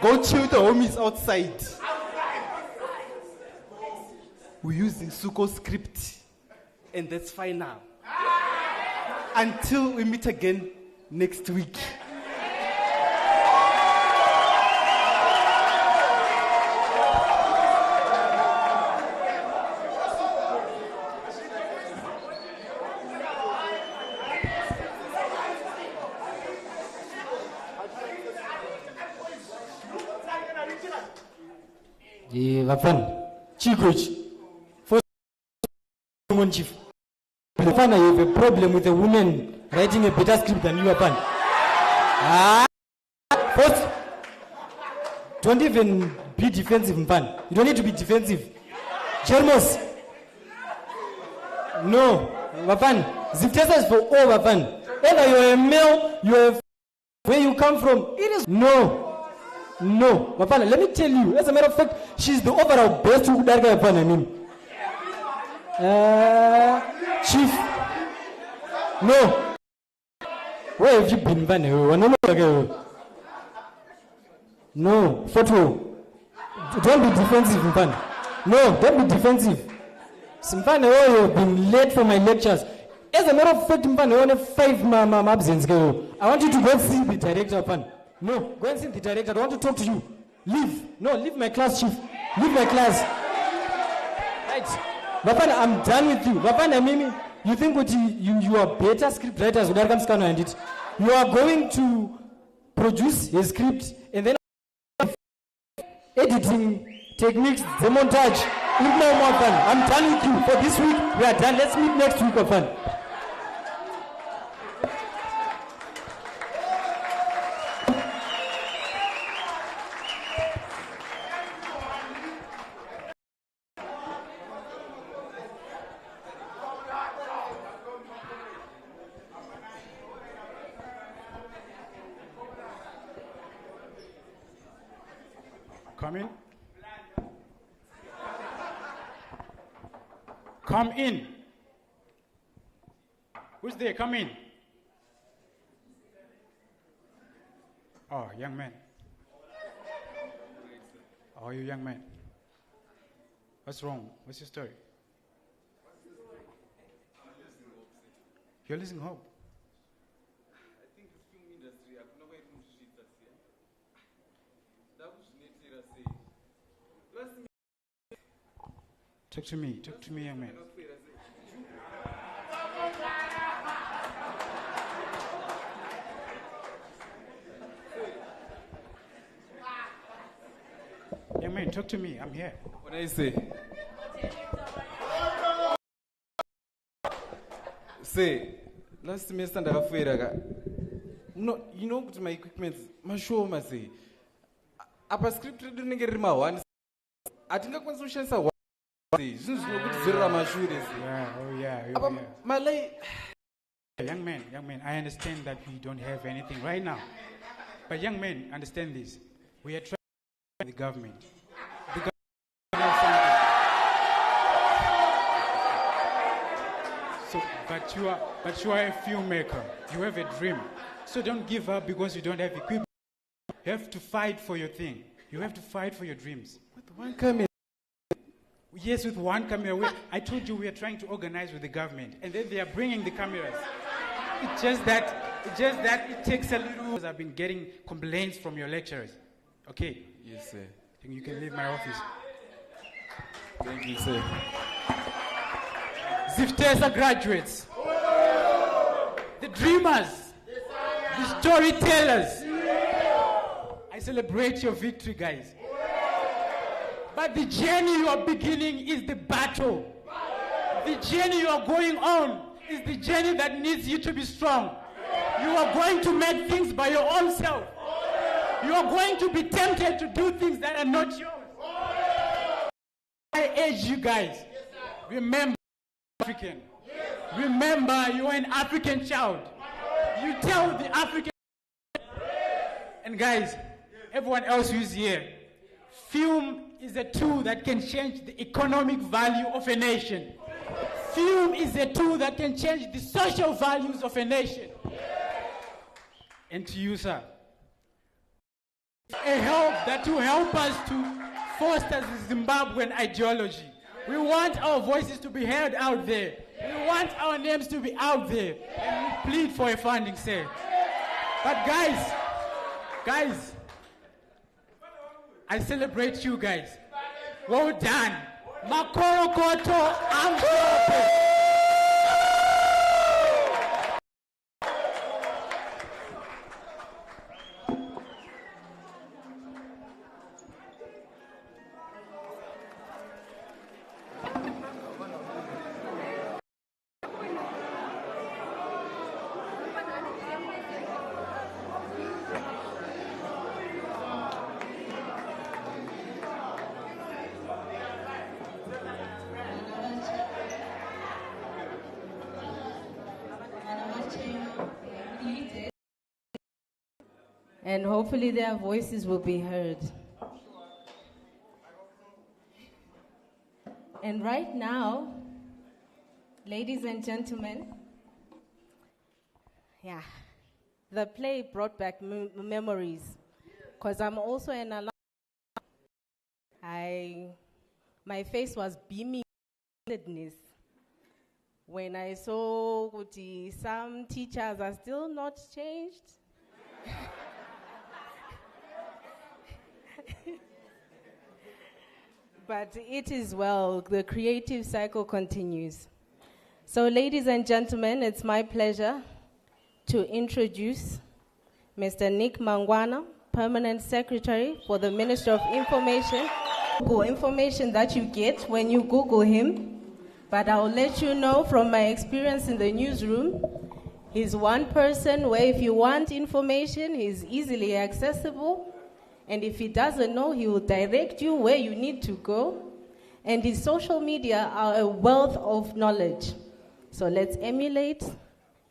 Go chill with the homies outside. We're using Suko script. And that's fine now. Until we meet again next week.
Vafan, Chief Coach, first Chief. Vafan, I have a problem with a woman writing a better script than you, Vafan. First, don't even be defensive, Vafan. You don't need to be defensive. Chermos. No, Vafan. Ziptesa is for all, Vafan. Whether you're a male, you're where you come from. It is no. Vafana, let me tell you, as a matter of fact, she's the overall best who could Chief. No. Where have you been, Vana? No, photo. Don't be defensive, Mpana. No, don't be defensive. Simpana, you've been late for my lectures. As a matter of fact, Mpana, only 5 absence. I want you to go see the director, Mpana. No, go and see the director. I want to talk to you. Leave. No, leave my class, Chief. Leave my class. Right. Bapana, I'm done with you. Bapana, Mimi, you think what you are better script writers with Arkham and it. You are going to produce a script and then editing techniques, the montage. No more fun. I'm done with you. For this week, we are done. Let's meet next week for fun.
Come in. Come in. Who's there? Come in. Oh, young man. Oh, you young man. What's wrong? What's your story? You're losing hope. Talk to me, young man. Young man, talk to me, I'm here.
What do I say? Say, last semester no, you know my equipment, my show must say. Apa script reading rima one. I think I can kushandisa one.
Young man, I understand that we don't have anything right now. But young men, understand this. We are trying the government. The government so, but you are a filmmaker. You have a dream. So don't give up because you don't have equipment. You have to fight for your thing. You have to fight for your dreams.
With one camera.
Yes, with one camera. I told you we are trying to organize with the government, and then they are bringing the cameras. It's just that it takes a little. I've been getting complaints from your lecturers. Okay.
Yes, sir.
Then you can leave my office.
Thank you, sir.
Ziftesa graduates, the dreamers, the storytellers. I celebrate your victory, guys. But the journey you are beginning is the battle. The journey you are going on is the journey that needs you to be strong. You are going to make things by your own self. You are going to be tempted to do things that are not yours. I urge you guys, remember African. Remember you are an African child. You tell the African. And guys, everyone else who is here, film is a tool that can change the economic value of a nation. Film is a tool that can change the social values of a nation. And to you, sir, a help that will help us to foster the Zimbabwean ideology. We want our voices to be heard out there. We want our names to be out there. And we plead for a funding, sir. But guys, I celebrate you guys. Well done. Makoro koto amsope.
And hopefully their voices will be heard. And right now, ladies and gentlemen, the play brought back memories, because I'm also an alumni. My face was beaming with gladness when I saw some teachers are still not changed. But it is well, the creative cycle continues. So ladies and gentlemen, it's my pleasure to introduce Mr. Nick Mangwana, Permanent Secretary for the Ministry of Information. Google information that you get when you Google him, but I'll let you know from my experience in the newsroom, he's one person where if you want information, he's easily accessible. And if he doesn't know, he will direct you where you need to go. And his social media are a wealth of knowledge. So let's emulate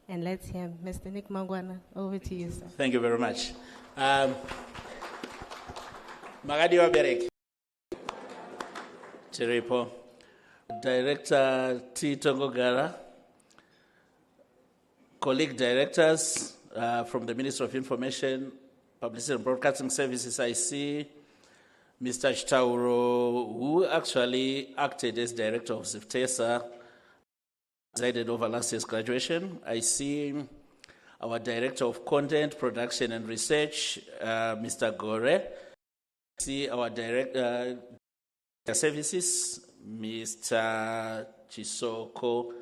and let's hear Mr. Nick Mangwana. Over to you, sir.
Thank you very much. Magadi Waberek. Chiripo. Director T. Tongogara. Colleague directors from the Ministry of Information, Publicity and Broadcasting Services, I see Mr. Chitauro, who actually acted as director of Ziftesa, presided over last year's graduation. I see our director of content, production and research, Mr. Gore. I see our director of services, Mr. Chisoko.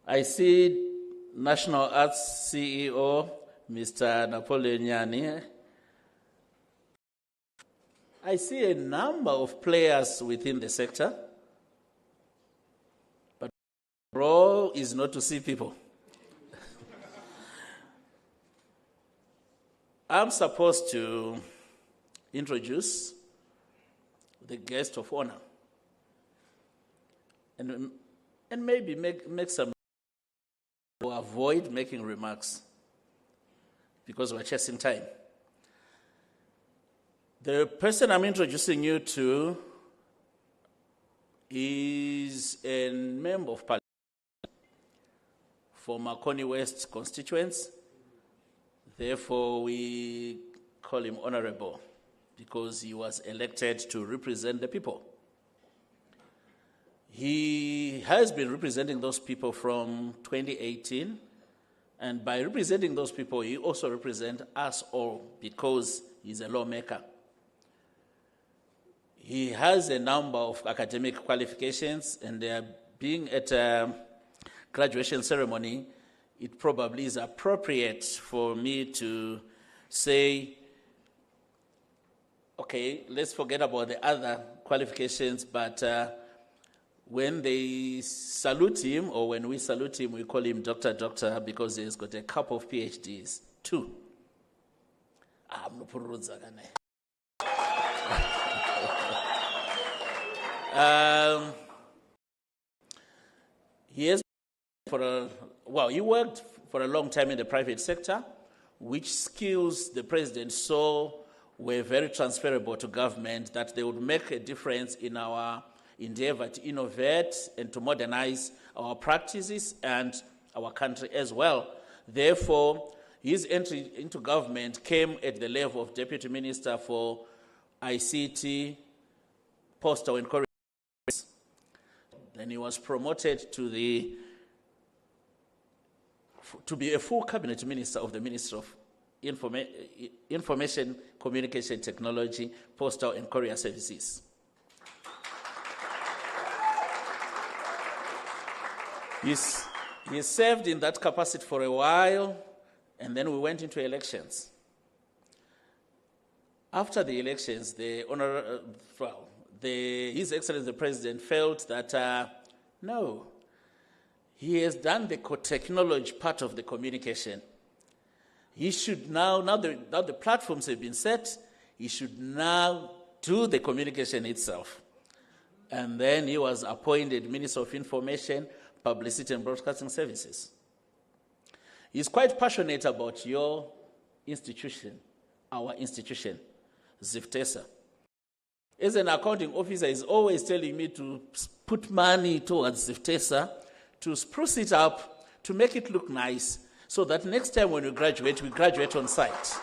I see National Arts CEO, Mr. Napoleon Yani. I see a number of players within the sector, but the role is not to see people. I'm supposed to introduce the guest of honor and maybe make some, or avoid making remarks, because we're chasing time. The person I'm introducing you to is a member of parliament for Makoni West constituents, Therefore, we call him Honourable because he was elected to represent the people. He has been representing those people from 2018, and by representing those people, he also represents us all because he's a lawmaker. He has a number of academic qualifications, and being at a graduation ceremony, it probably is appropriate for me to say, okay, let's forget about the other qualifications, but when they salute him, or when we salute him, we call him Doctor, because he's got a couple of PhDs, too. He has he worked for a long time in the private sector, which skills the president saw were very transferable to government, that they would make a difference in our endeavor to innovate and to modernize our practices and our country as well. Therefore, his entry into government came at the level of Deputy Minister for ICT, Postal and Courier. Then he was promoted to be a full cabinet minister of the Ministry of Information, Communication Technology, Postal and Courier Services. He served in that capacity for a while, and then we went into elections. After the elections, His Excellency the President felt that, no, he has done the technology part of the communication. He should now the platforms have been set, he should now do the communication itself. And then he was appointed Minister of Information, Publicity and Broadcasting Services. He's quite passionate about your institution, our institution, ZIFTESA. As an accounting officer, he's always telling me to put money towards ZIFTESA, to spruce it up, to make it look nice, so that next time when we graduate on site.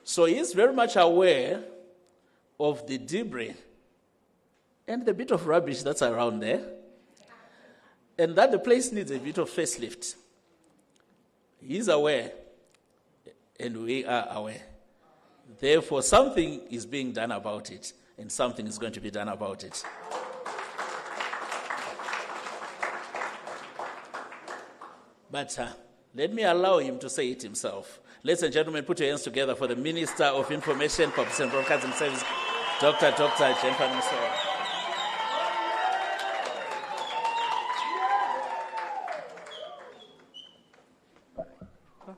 So he's very much aware of the debris and the bit of rubbish that's around there, and that the place needs a bit of facelift. He's aware, and we are aware. Therefore, something is being done about it, and something is going to be done about it. But let me allow him to say it himself. Ladies and gentlemen, put your hands together for the Minister of Information, Publicity and Broadcasting Services, Dr. Muswere.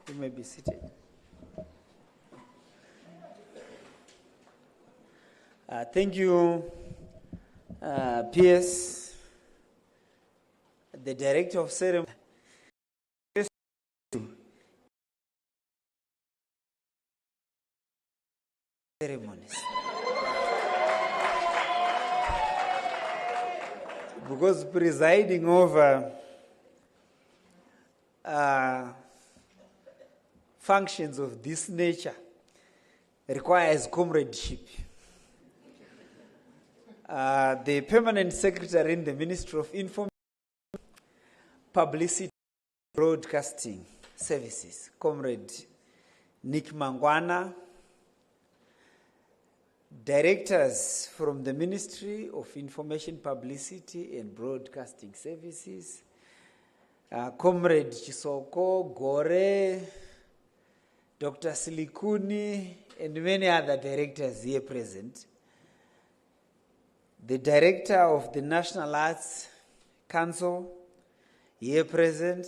You may be seated. Thank you, PS, the Director of Ceremonies. Because presiding over functions of this nature requires comradeship. The Permanent Secretary in the Ministry of Information, Publicity, Broadcasting Services, Comrade Nick Mangwana, Directors from the Ministry of Information, Publicity and Broadcasting Services, Comrade Chisoko, Gore, Dr. Silikuni, and many other directors here present. The Director of the National Arts Council, here present,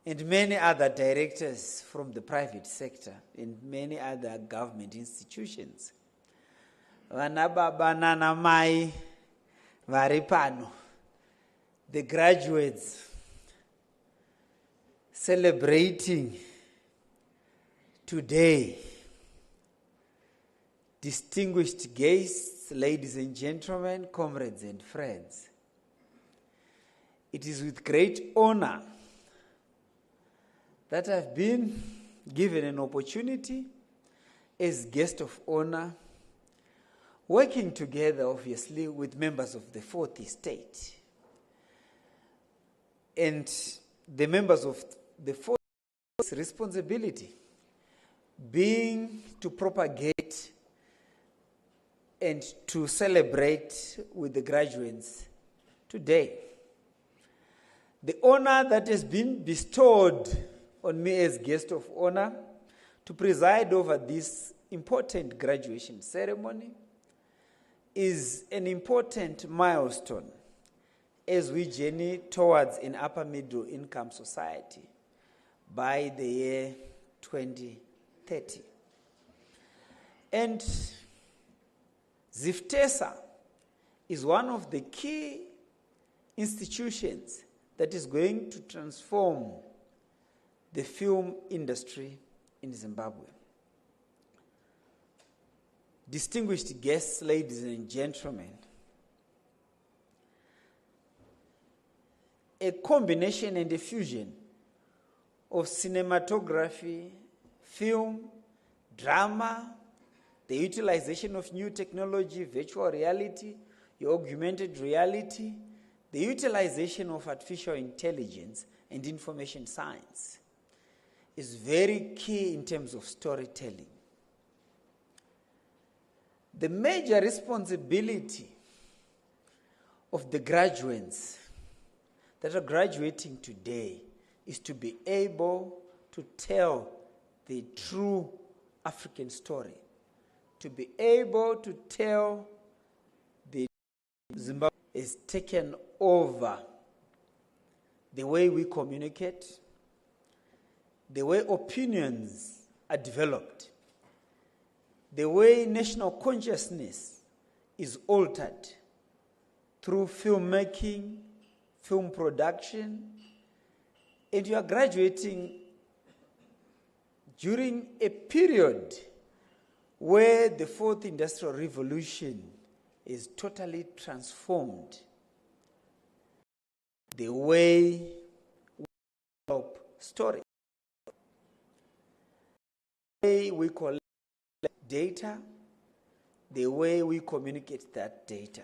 and many other directors from the private sector and many other government institutions. Vana baba nana mai varipano, the graduates celebrating today, distinguished guests, ladies and gentlemen, comrades and friends. It is with great honor that I've been given an opportunity as guest of honor, working together, obviously, with members of the Fourth Estate. And the members of the Fourth Estate's responsibility being to propagate and to celebrate with the graduates today. The honor that has been bestowed on me as guest of honor to preside over this important graduation ceremony is an important milestone as we journey towards an upper middle income society by the year 2030. And ZIFTESA is one of the key institutions that is going to transform the film industry in Zimbabwe. Distinguished guests, ladies and gentlemen, a combination and a fusion of cinematography, film, drama, the utilization of new technology, virtual reality, augmented reality, the utilization of artificial intelligence and information science is very key in terms of storytelling. The major responsibility of the graduates that are graduating today is to be able to tell the true African story, to be able to tell the Zimbabwe has taken over the way we communicate, the way opinions are developed, the way national consciousness is altered through filmmaking, film production, and you are graduating during a period where the Fourth Industrial Revolution is totally transformed the way we develop story, the way we collect data, the way we communicate that data.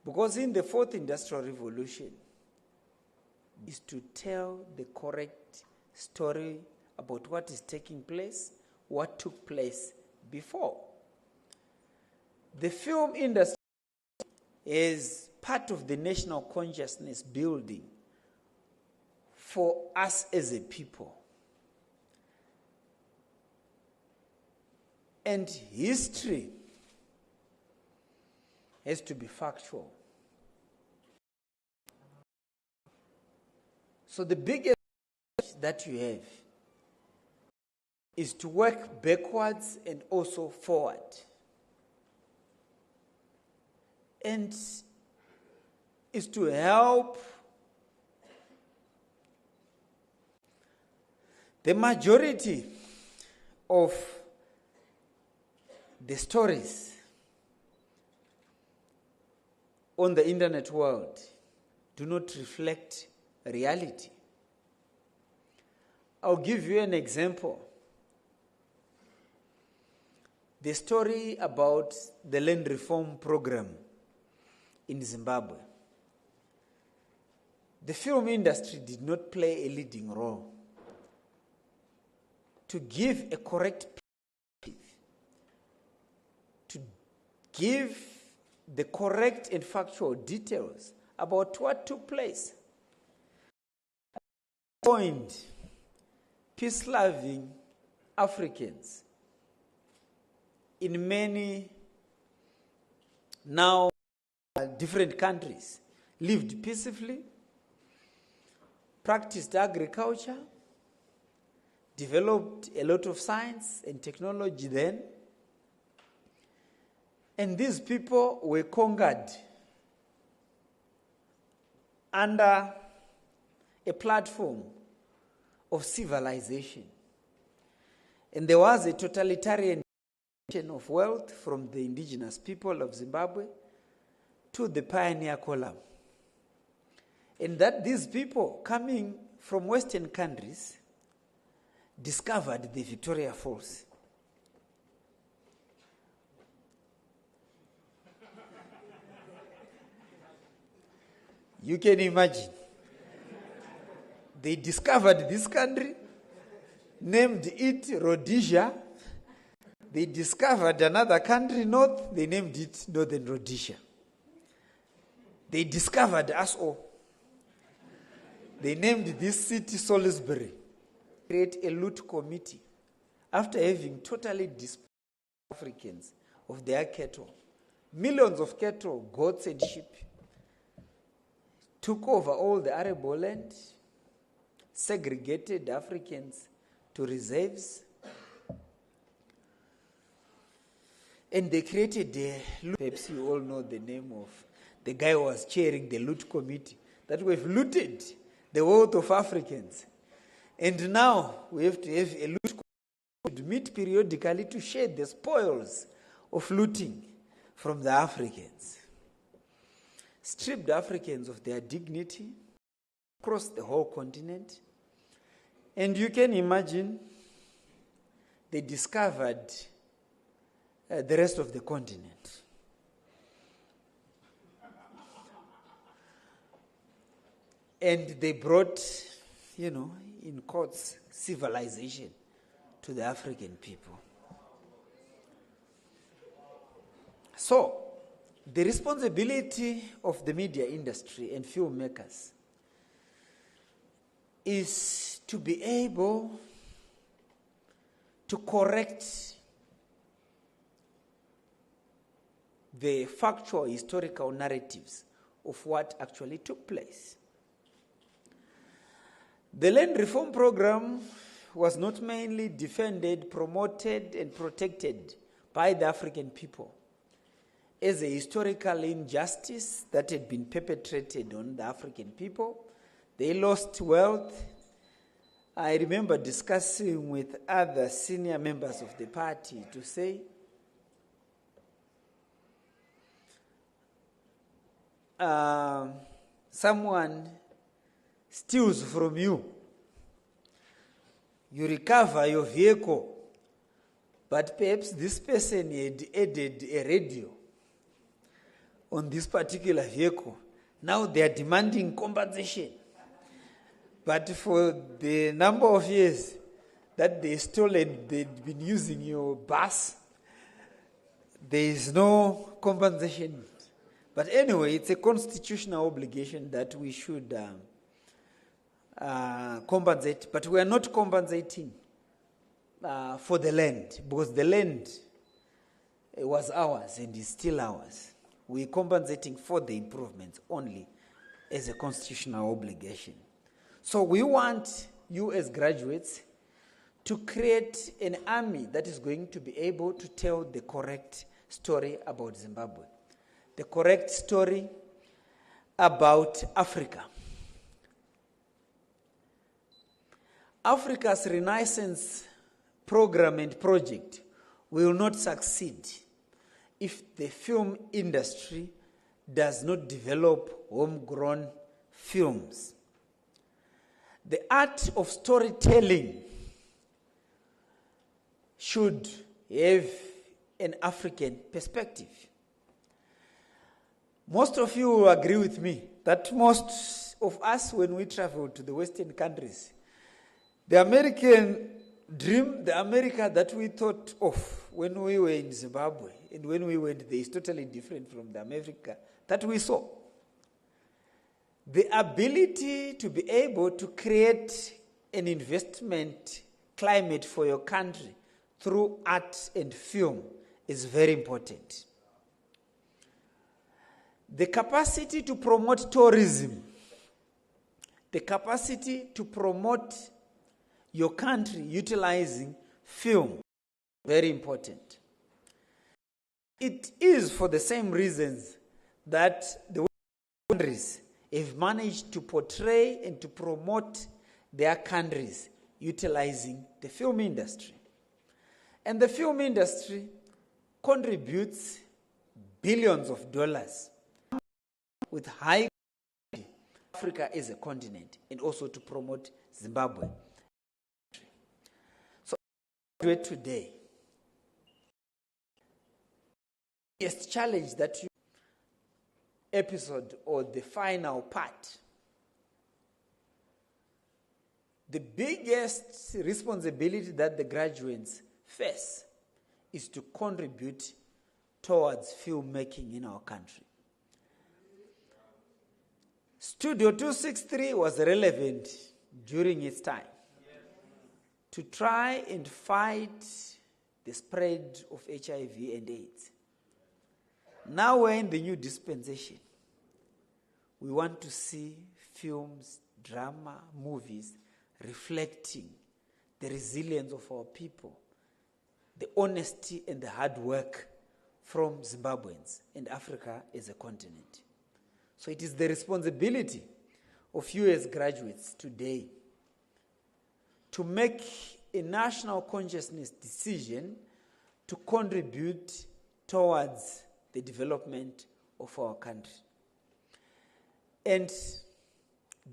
Because in the Fourth Industrial Revolution is to tell the correct story about what is taking place, what took place before. The film industry is part of the national consciousness building for us as a people. And history has to be factual. So the biggest that you have is to work backwards and also forward. And is to help the majority of the stories on the internet world do not reflect reality. I'll give you an example. The story about the land reform program in Zimbabwe. The film industry did not play a leading role to give a correct perspective, to give the correct and factual details about what took place. Point peace-loving Africans in many now different countries lived peacefully, practiced agriculture, developed a lot of science and technology then, and these people were conquered under a platform of civilization. And there was a totalitarian of wealth from the indigenous people of Zimbabwe to the pioneer column. And that these people coming from Western countries discovered the Victoria Falls. You can imagine. They discovered this country, named it Rhodesia. They discovered another country north, they named it Northern Rhodesia. They discovered us all. They named this city Salisbury. Create a loot committee after having totally displaced Africans of their cattle. Millions of cattle, goats and sheep. Took over all the arable land, segregated Africans to reserves, and they created the loot. Perhaps you all know the name of the guy who was chairing the loot committee, that we've looted the wealth of Africans. And now we have to have a loot committee to meet periodically to share the spoils of looting from the Africans. Stripped Africans of their dignity across the whole continent. And you can imagine they discovered the rest of the continent. And they brought, in quotes, civilization to the African people. So, the responsibility of the media industry and filmmakers is to be able to correct the factual historical narratives of what actually took place. The land reform program was not mainly defended, promoted, and protected by the African people as a historical injustice that had been perpetrated on the African people. They lost wealth. I remember discussing with other senior members of the party to say, someone steals from you, you recover your vehicle, but perhaps this person had added a radio on this particular vehicle. Now they are demanding compensation. But for the number of years that they stolen, they'd been using your bus, there is no compensation. But anyway, it's a constitutional obligation that we should compensate. But we are not compensating for the land, because the land was ours and is still ours. We're compensating for the improvements only as a constitutional obligation. So we want you as graduates to create an army that is going to be able to tell the correct story about Zimbabwe, the correct story about Africa. Africa's Renaissance program and project will not succeed if the film industry does not develop homegrown films. The art of storytelling should have an African perspective. Most of you will agree with me that most of us, when we travel to the Western countries, the American dream, the America that we thought of when we were in Zimbabwe and when we went there is totally different from the America that we saw. The ability to be able to create an investment climate for your country through art and film is very important. The capacity to promote tourism, the capacity to promote your country utilizing film, very important. It is for the same reasons that the countries have managed to portray and to promote their countries utilizing the film industry. And the film industry contributes billions of dollars with high Africa as a continent and also to promote Zimbabwe. So, today, the biggest challenge that you episode or the final part, the biggest responsibility that the graduates face is to contribute towards filmmaking in our country. Studio 263 was relevant during its time to try and fight the spread of HIV and AIDS. Now we're in the new dispensation. We want to see films, drama, movies reflecting the resilience of our people, the honesty and the hard work from Zimbabweans and Africa as a continent. So it is the responsibility of you as graduates today to make a national consciousness decision to contribute towards the development of our country. And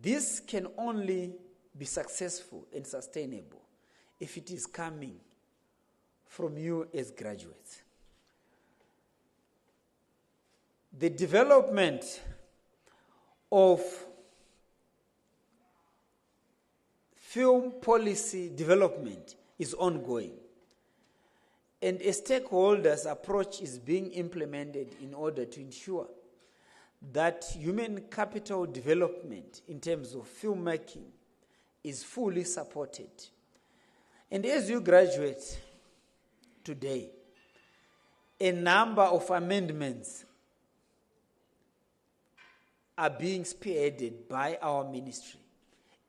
this can only be successful and sustainable if it is coming from you as graduates. The development of film policy development is ongoing, and a stakeholders approach is being implemented in order to ensure that human capital development in terms of filmmaking is fully supported. And as you graduate today, a number of amendments are being spearheaded by our ministry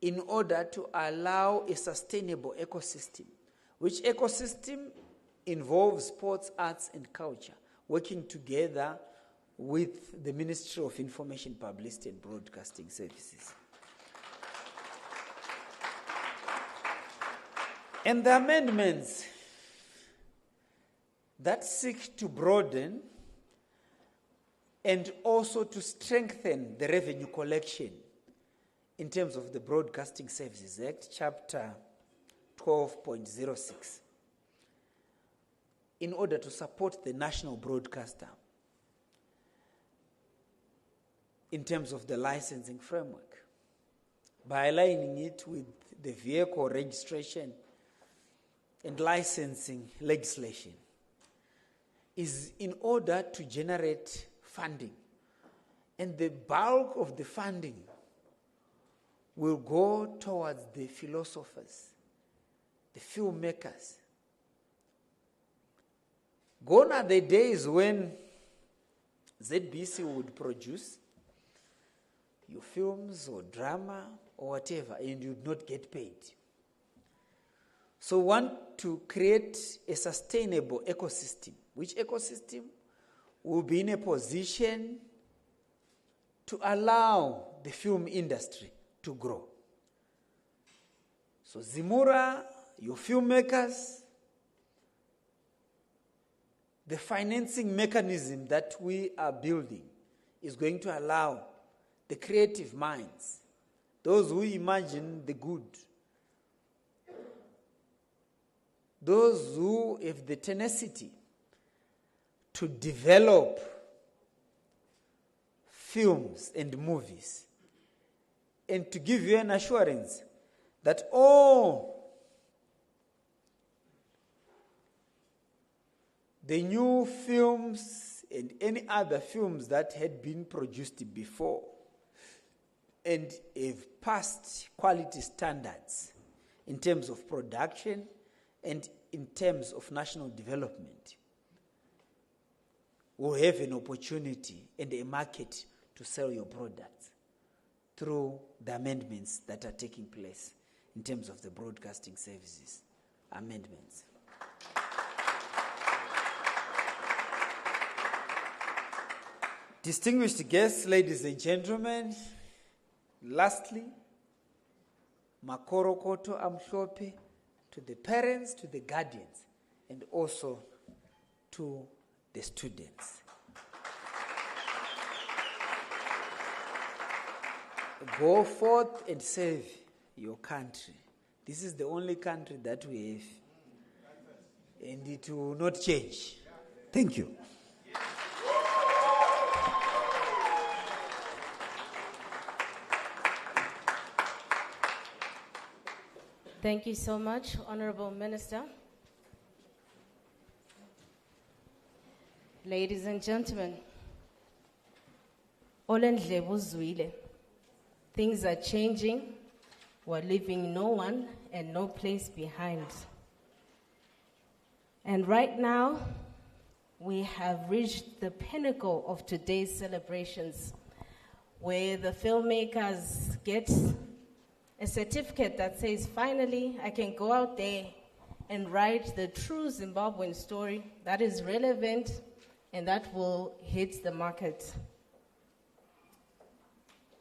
in order to allow a sustainable ecosystem, which ecosystem involves sports, arts, and culture, working together with the Ministry of Information, Publicity, and Broadcasting Services. And the amendments that seek to broaden and also to strengthen the revenue collection in terms of the Broadcasting Services Act, Chapter 12.06, in order to support the national broadcaster in terms of the licensing framework, by aligning it with the vehicle registration and licensing legislation, is in order to generate funding. And the bulk of the funding will go towards the philosophers, the filmmakers. Gone are the days when ZBC would produce your films or drama or whatever, and you would not get paid. So we want to create a sustainable ecosystem, which ecosystem will be in a position to allow the film industry to grow. So Zimura, your filmmakers, the financing mechanism that we are building is going to allow the creative minds, those who imagine the good, those who have the tenacity to develop films and movies, and to give you an assurance that all the new films and any other films that had been produced before and have passed quality standards in terms of production and in terms of national development will have an opportunity and a market to sell your products through the amendments that are taking place in terms of the broadcasting services amendments. Distinguished guests, ladies and gentlemen, lastly, Makorokoto Amhlope, to the parents, to the guardians, and also to the students. Go forth and serve your country. This is the only country that we have. And it will not change. Thank you.
Thank you so much, Honourable Minister. Ladies and gentlemen, things are changing. We're leaving no one and no place behind. And right now, we have reached the pinnacle of today's celebrations, where the filmmakers get a certificate that says, finally, I can go out there and write the true Zimbabwean story that is relevant and that will hit the market.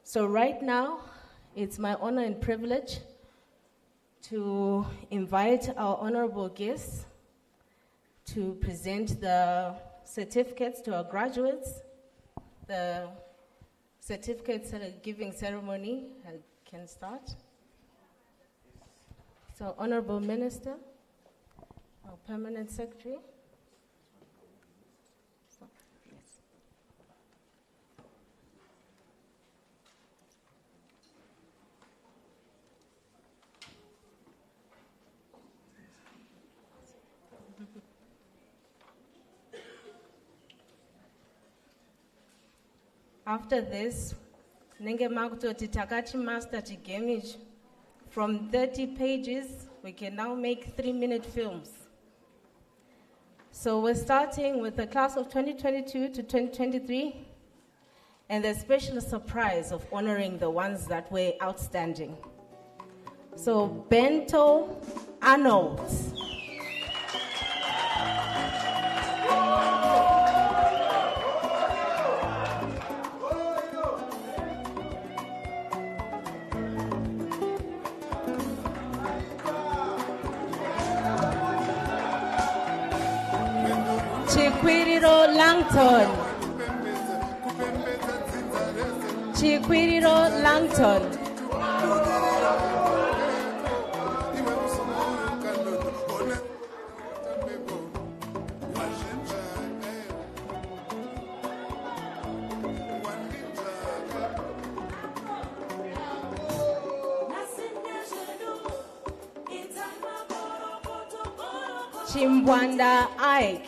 So right now, it's my honor and privilege to invite our honorable guests to present the certificates to our graduates. The certificate giving ceremony can start. So, Honourable Minister, our Permanent Secretary. After this, Nenge Makutoti Takachi Master Chigemij. From 30 pages, we can now make 3-minute films. So we're starting with the class of 2022 to 2023, and the special surprise of honoring the ones that were outstanding. So Bento Arnold. Chikwiriro Langton. Chikwiriro Langton. Chimbwanda Ike.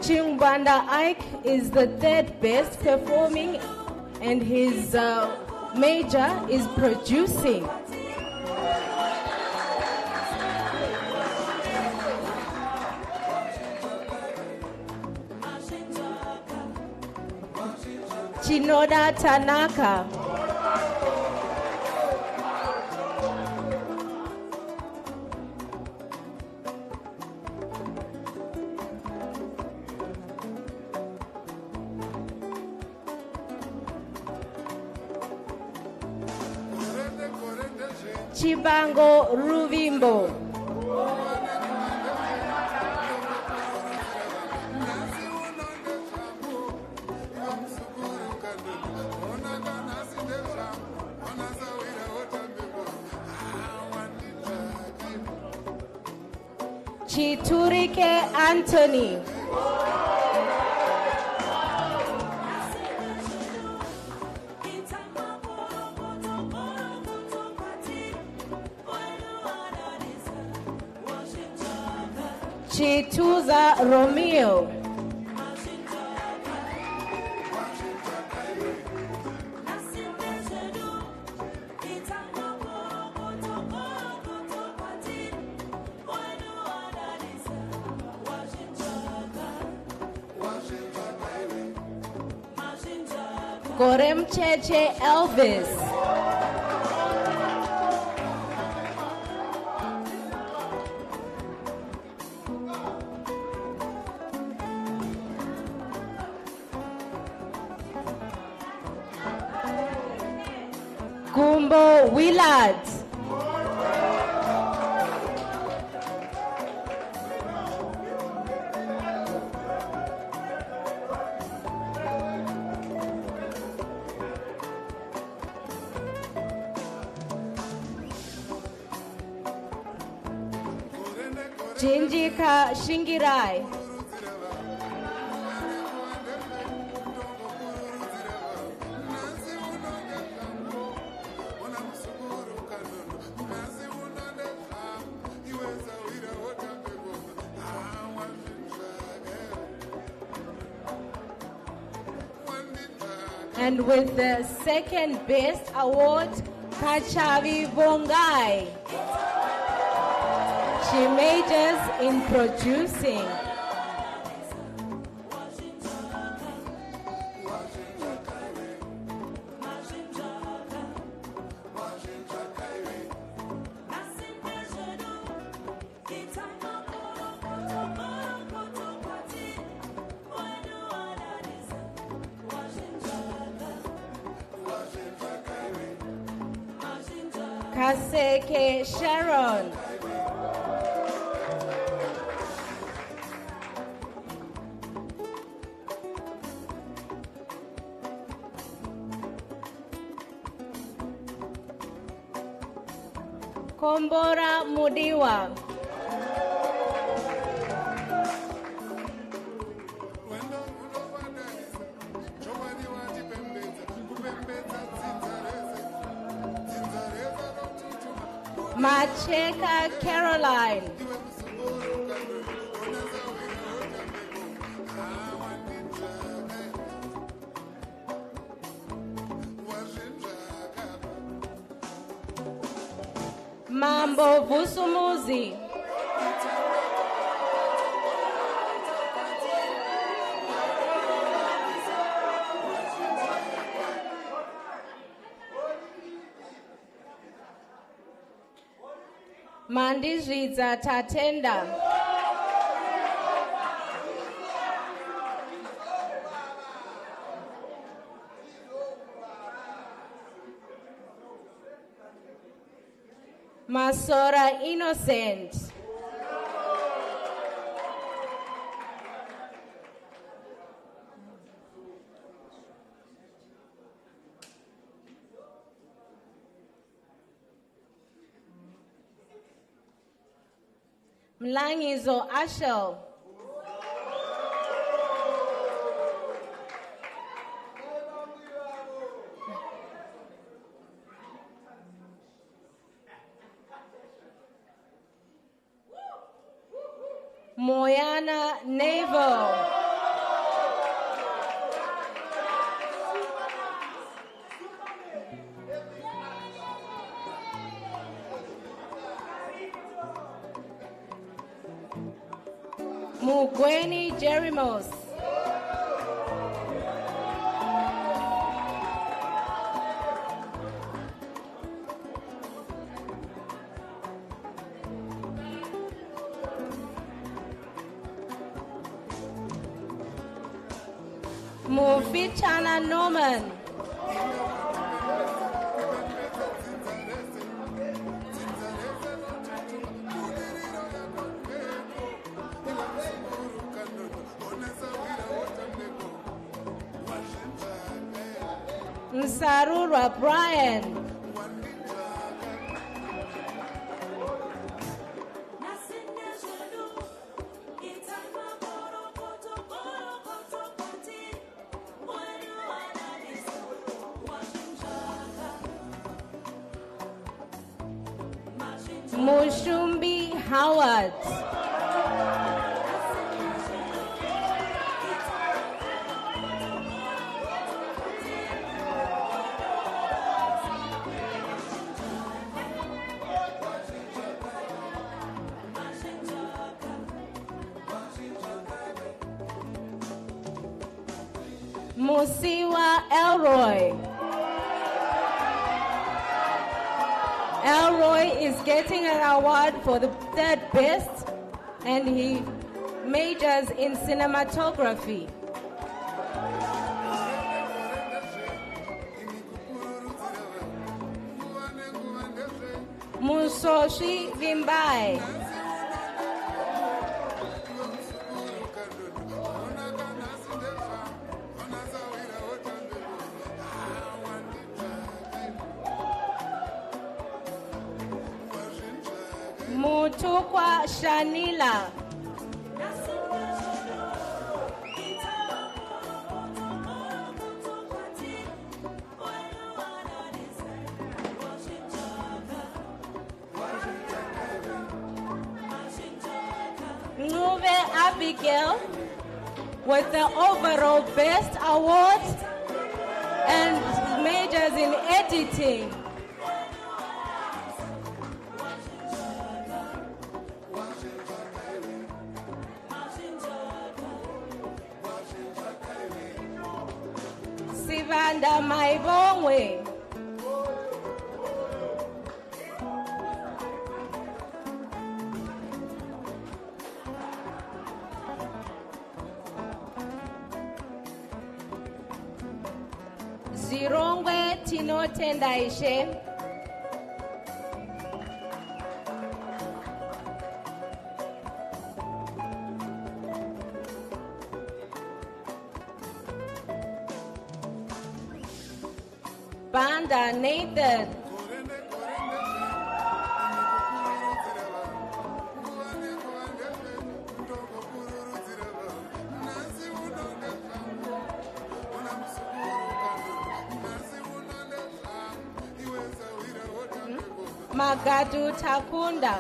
Chimbwanda Ike is the third best performing, and his major is producing. Chinoda Tanaka. Chibango Ruvimbo. Chiturike Anthony. Chituza Romeo. Gorem Cheche Elvis. Gumbo Willard. Jinjika Shingirai. And with the second best award, Kachavi Bongai. She majors in producing. Kaseke Sharon. Kombora Mudiwa. Macheka Caroline. Mambo Vusumuzi. Mandizvidza Tatenda. Masora Innocent. Mlangizo Ashel. Moyana Naval. Mugweni Jerimos. Mufichana Norman. Nsarura Brian. Mushumbi Howard. Musiwa Elroy. Elroy is getting an award for the third best, and he majors in cinematography. Musoshi Vimbai. Mutukwa Shanila. Nguve Abigail with the overall best award and majors in editing. Sibanda Maibongwe. Zirongwe Tinotendaishe. Banda Nathan. Magadu Takunda.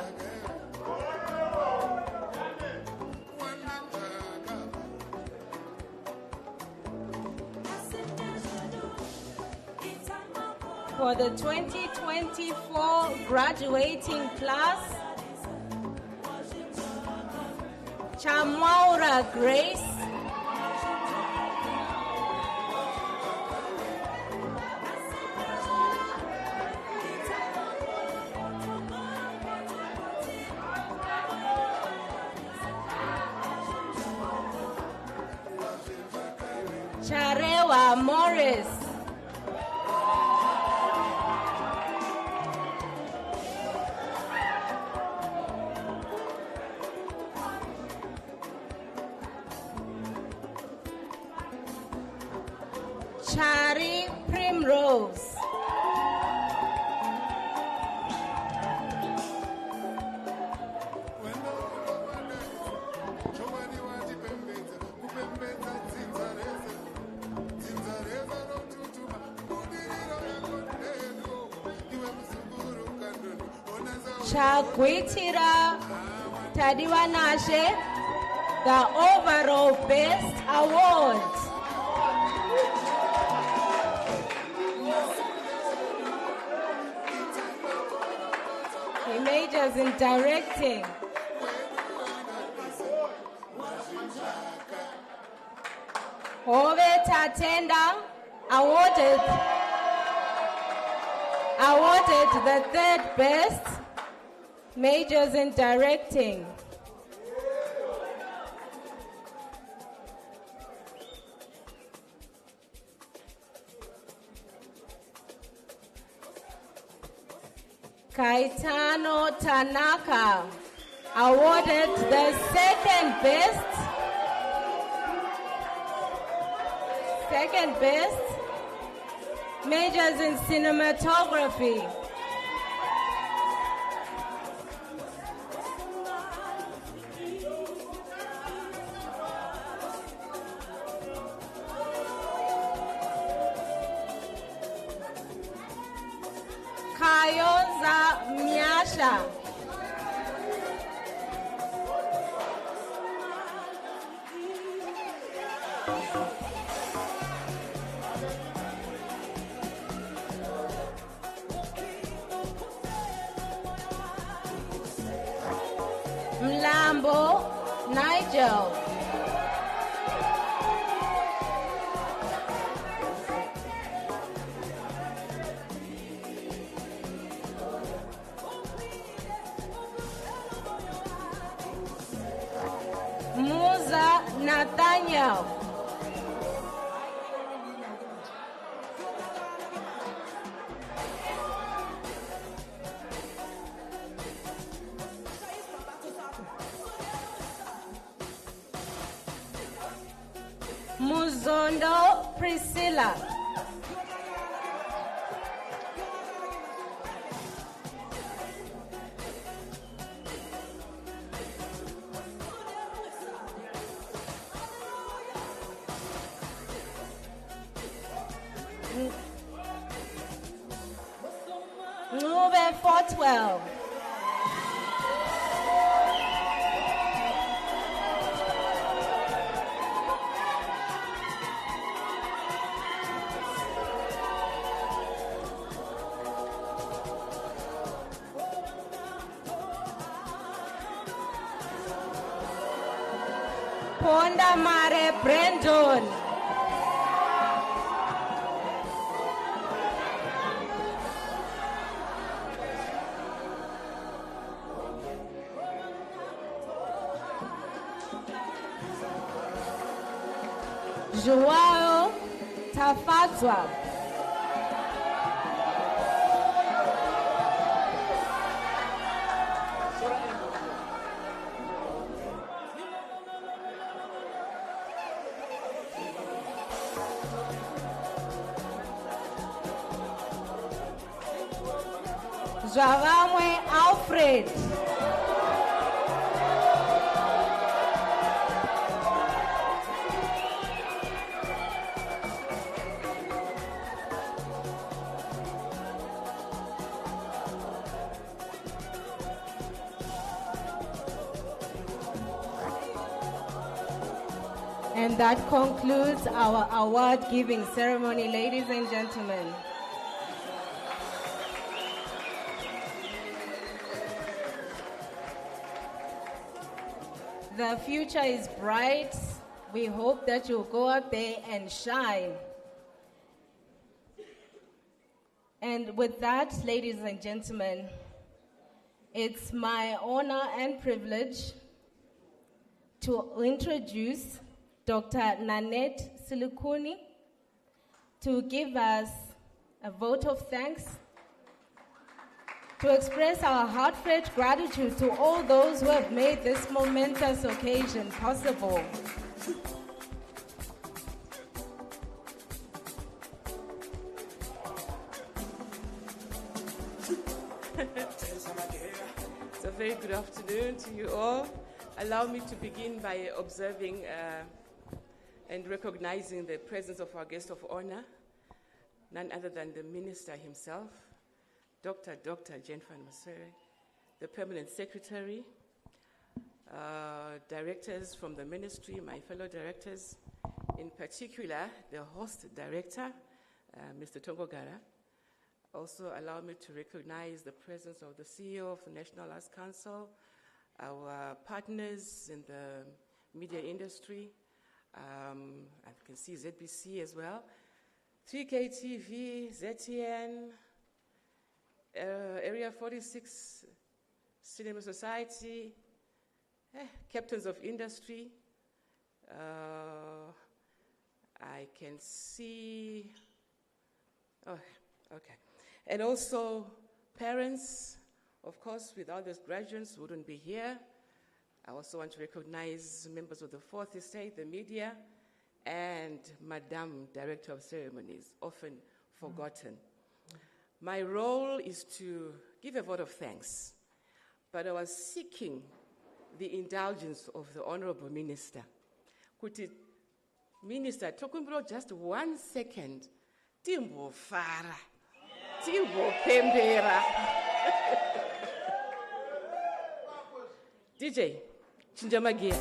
For the 2024 graduating class, Samora Grace. Charewa Morris. Chari Primrose. Chagwitira Tadiwanashe, the overall best award. He majors in directing. Hove Tatenda awarded the third best, majors in directing. Kaitano Tanaka awarded the second best, majors in cinematography. Kayoza Mnyasha. Mlambo Nigel. Musa Nathaniel. Muzondo Priscilla. Ngube 412. Ponda Mare Brandon. Joao Tafatwa. Javamwe Alfred. And that concludes our award giving ceremony, ladies and gentlemen. The future is bright. We hope that you'll go out there and shine. And with that, ladies and gentlemen, it's my honor and privilege to introduce Dr. Nanette Silukuni to give us a vote of thanks, to express our heartfelt gratitude to all those who have made this momentous occasion possible.
So very good afternoon to you all. Allow me to begin by observing and recognizing the presence of our guest of honor, none other than the minister himself, Dr. Jennifer Muswere, the permanent secretary, directors from the ministry, my fellow directors, in particular, the host director, Mr. Tongogara. Also allow me to recognize the presence of the CEO of the National Arts Council, our partners in the media industry. I can see ZBC as well, 3KTV, ZTN, Area 46, Cinema Society, captains of industry. I can see, and also parents. Of course, without those graduates, wouldn't be here. I also want to recognize members of the Fourth Estate, the media, and Madam Director of Ceremonies, often forgotten. My role is to give a vote of thanks, but I was seeking the indulgence of the Honourable Minister. Could it, Minister, Tokumbro, just 1 second. Timbo Fara, Timbo Pembera. DJ, Chinjamagia.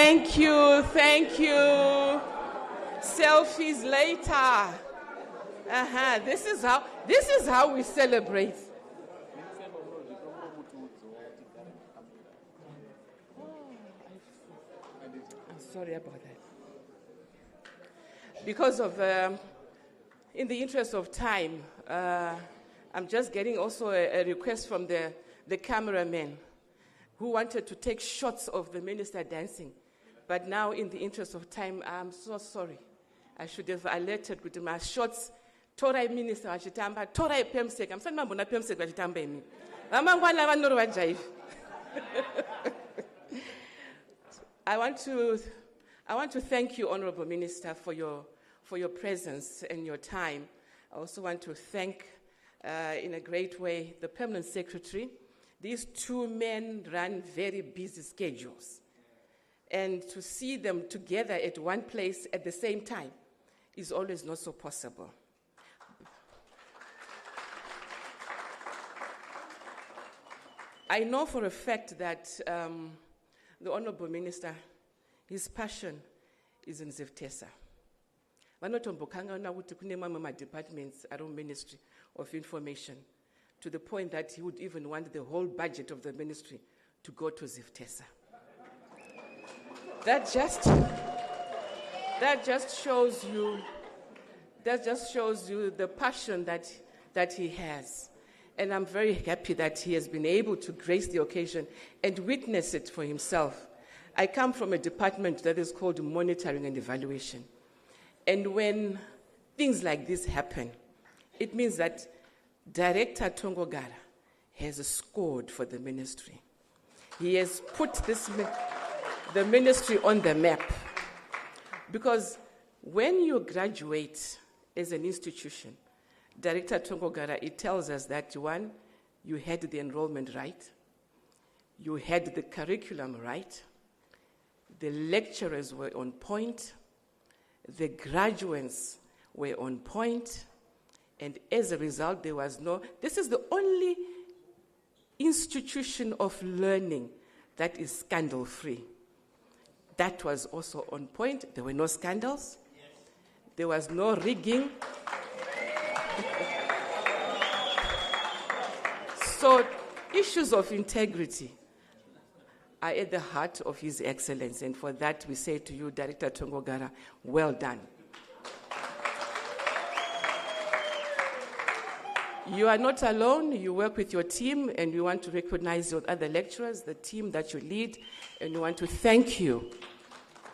Thank you, thank you. Selfies later. This is how we celebrate. I'm sorry about that. Because of, in the interest of time, I'm just getting also a request from the cameraman who wanted to take shots of the minister dancing. But now, in the interest of time, I'm so sorry. I should have alerted with my shots. Torai minister wachitamba, torai pemsek. I'm saying mambona pemsek wachitamba imi. Amangwana vanoro vajive. I want to thank you, Honourable Minister, for your presence and your time. I also want to thank, in a great way, the Permanent Secretary. These two men run very busy schedules. And to see them together at one place at the same time is always not so possible. I know for a fact that the Honourable Minister, his passion is in Ziftesa. Vanotombokanga kuti kune mamwe departments at our Ministry of Information, to the point that he would even want the whole budget of the ministry to go to Ziftesa. That just shows you the passion that he has. And I'm very happy that he has been able to grace the occasion and witness it for himself. I come from a department that is called Monitoring and Evaluation. And when things like this happen, it means that Director Tongogara has scored for the ministry. He has put the ministry on the map. Because when you graduate as an institution, Director Tongogara, it tells us that, one, you had the enrollment right, you had the curriculum right, the lecturers were on point, the graduates were on point, and as a result, this is the only institution of learning that is scandal-free. That was also on point. There were no scandals. Yes. There was no rigging. So issues of integrity are at the heart of His Excellence, and for that we say to you, Director Tongogara, well done. You are not alone. You work with your team, and we want to recognize your other lecturers, the team that you lead, and we want to thank you.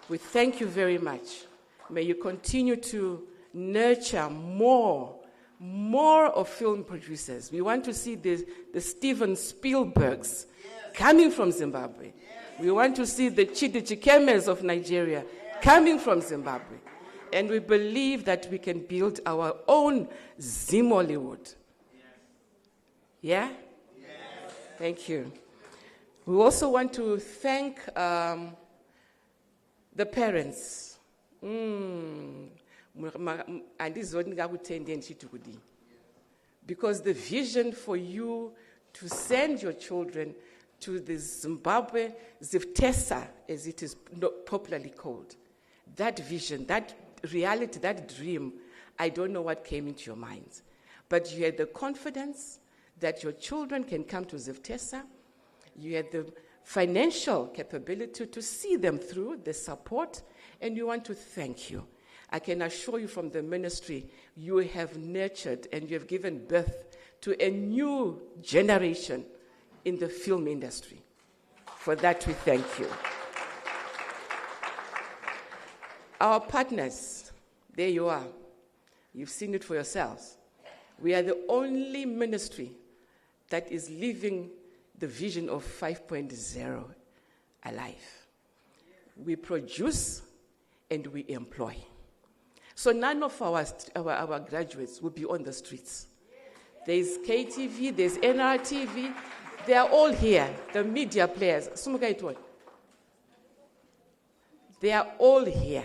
We thank you very much. May you continue to nurture more of film producers. We want to see the Steven Spielbergs coming from Zimbabwe. We want to see the Chidi Chikemes of Nigeria coming from Zimbabwe. And we believe that we can build our own Zimollywood. Yeah? Yes. Thank you. We also want to thank the parents. Because the vision for you to send your children to the Zimbabwe Ziftesa, as it is popularly called, that vision, that reality, that dream, I don't know what came into your minds. But you had the confidence that your children can come to Ziftesa. You had the financial capability to see them through, the support, and we want to thank you. I can assure you from the ministry, you have nurtured and you have given birth to a new generation in the film industry. For that, we thank you. Our partners, there you are. You've seen it for yourselves. We are the only ministry that is living the vision of 5.0 alive. We produce and we employ. So none of our graduates will be on the streets. There's KTV, there's NRTV, they are all here, the media players. They are all here.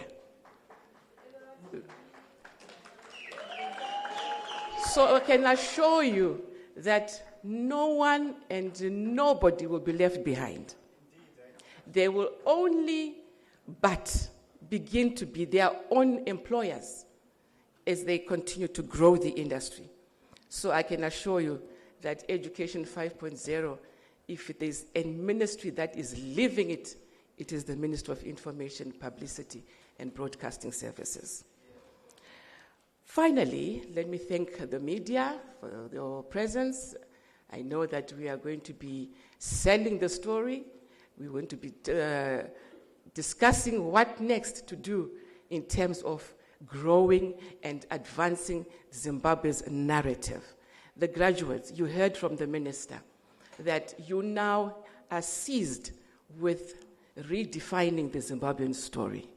So I can assure you that no one and nobody will be left behind. They will only but begin to be their own employers as they continue to grow the industry. So I can assure you that Education 5.0, if there's a ministry that is living it, it is the Ministry of Information, Publicity, and Broadcasting Services. Finally, let me thank the media for your presence. I know that we are going to be selling the story. We're going to be discussing what next to do in terms of growing and advancing Zimbabwe's narrative. The graduates, you heard from the minister that you now are seized with redefining the Zimbabwean story.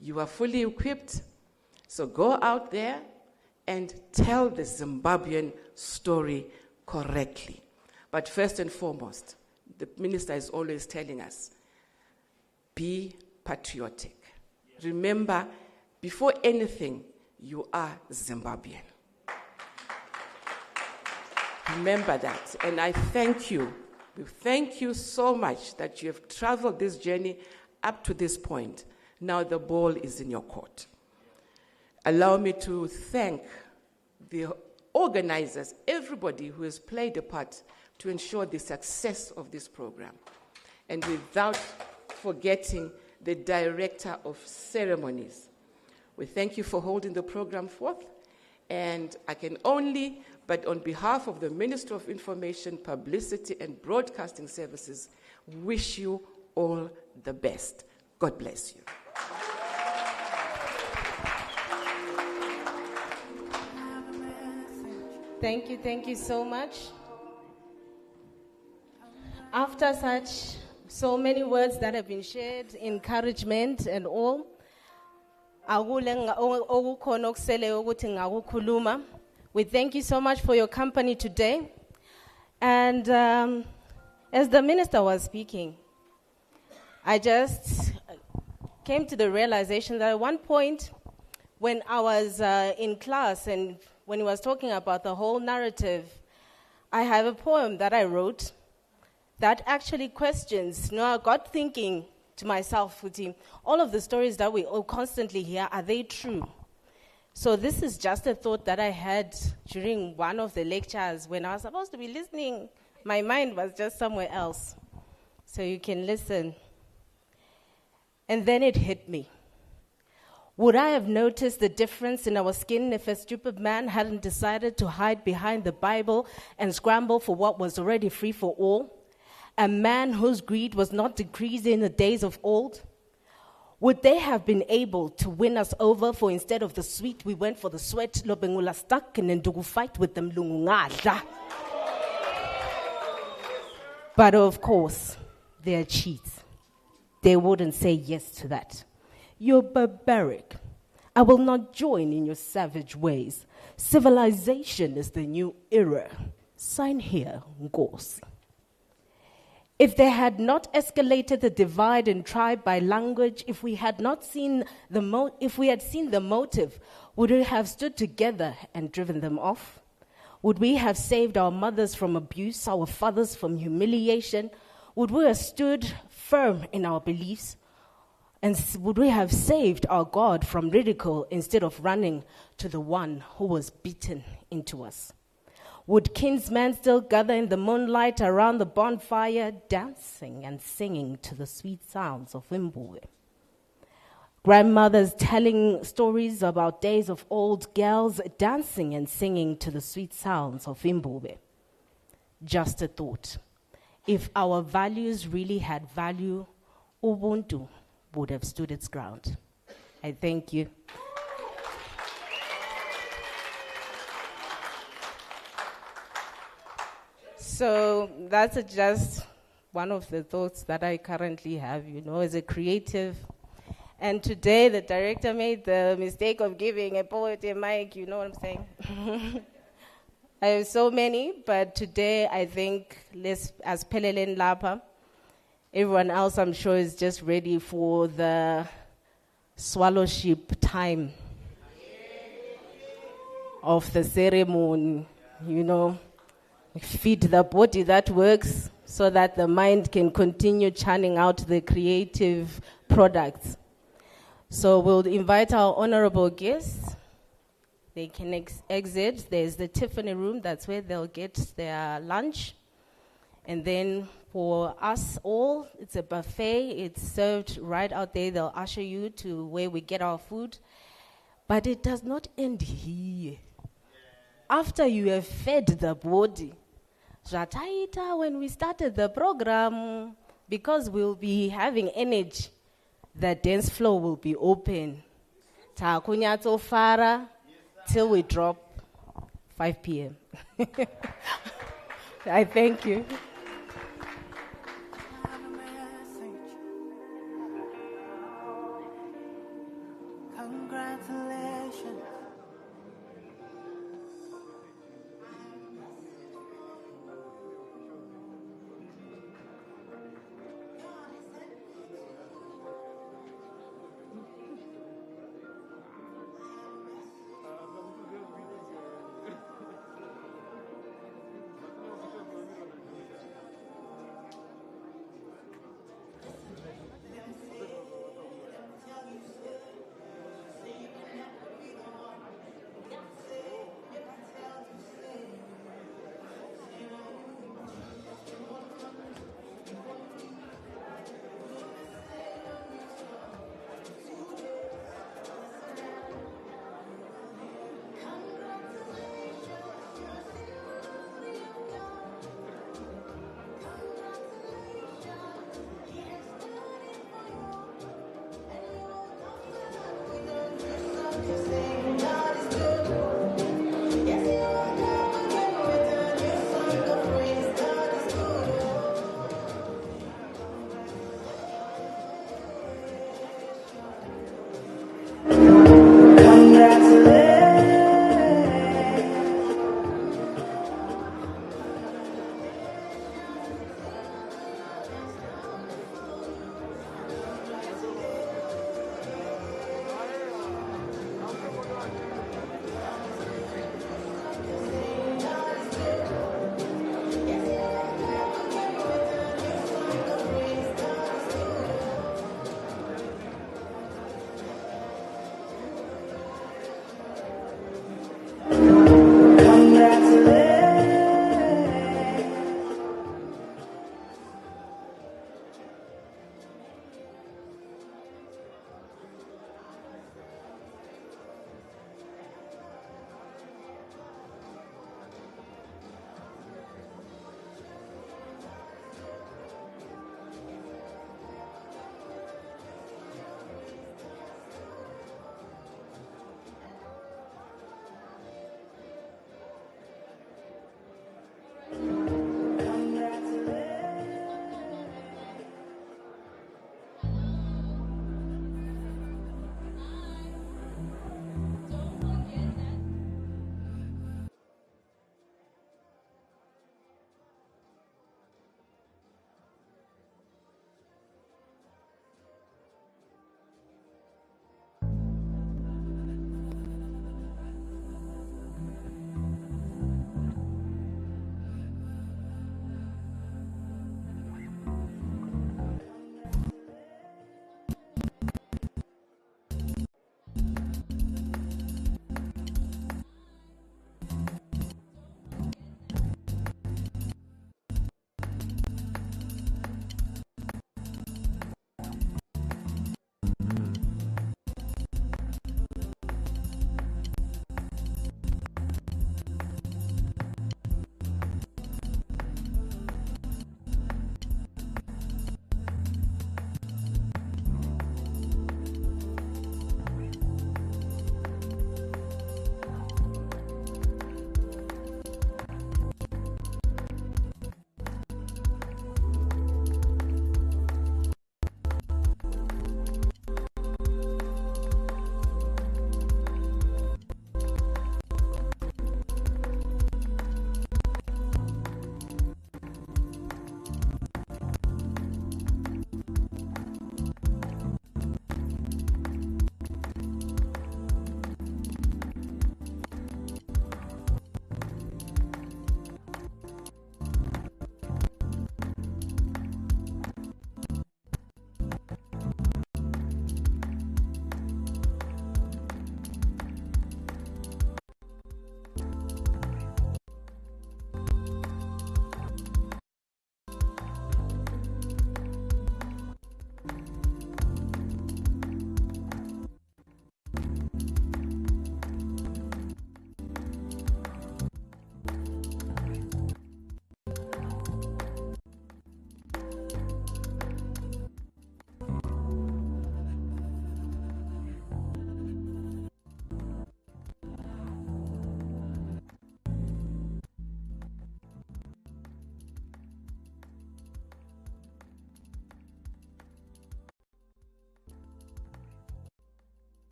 You are fully equipped, so go out there and tell the Zimbabwean story correctly. But first and foremost, the minister is always telling us, be patriotic. Remember, before anything, you are Zimbabwean. Remember that, and I thank you. We thank you so much that you have traveled this journey up to this point. Now the ball is in your court. Allow me to thank the organizers, everybody who has played a part to ensure the success of this program. And without forgetting the director of ceremonies. We thank you for holding the program forth. And I can only, but on behalf of the Ministry of Information, Publicity, and Broadcasting Services, wish you all the best. God bless you.
Thank you so much. After so many words that have been shared, encouragement and all, we thank you so much for your company today. And as the minister was speaking, I just came to the realization that at one point when I was in class and when he was talking about the whole narrative, I have a poem that I wrote that actually questions. I got thinking to myself, all of the stories that we all constantly hear, are they true? So this is just a thought that I had during one of the lectures when I was supposed to be listening. My mind was just somewhere else. So you can listen. And then it hit me. Would I have noticed the difference in our skin if a stupid man hadn't decided to hide behind the Bible and scramble for what was already free for all? A man whose greed was not decreased in the days of old? Would they have been able to win us over, for instead of the sweet, we went for the sweat, lobengula stuck and then to fight with them lungungadla? But of course, they're cheats. They wouldn't say yes to that. You're barbaric. I will not join in your savage ways. Civilization is the new era. Sign here, Nkosi. If they had not escalated the divide in tribe by language, if we had seen the motive, would we have stood together and driven them off? Would we have saved our mothers from abuse, our fathers from humiliation? Would we have stood firm in our beliefs? And would we have saved our God from ridicule instead of running to the one who was beaten into us? Would kinsmen still gather in the moonlight around the bonfire, dancing and singing to the sweet sounds of Mbune? Grandmothers telling stories about days of old, girls dancing and singing to the sweet sounds of Mbune. Just a thought. If our values really had value, Ubuntu would have stood its ground. I thank you. So that's just one of the thoughts that I currently have, as a creative. And today the director made the mistake of giving a poet a mic, you know what I'm saying? I have so many, but today I think, as Pelelen Lapa, everyone else I'm sure is just ready for the swallowship time of the ceremony, Feed the body that works so that the mind can continue churning out the creative products. So we'll invite our honorable guests. They can exit. There's the Tiffany room. That's where they'll get their lunch. And then for us all, it's a buffet. It's served right out there. They'll usher you to where we get our food. But it does not end here. After you have fed the body, Zataita, when we started the program, because we'll be having energy, the dance floor will be open. Takunyato fara till we drop 5 p.m. I thank you.
Congratulations.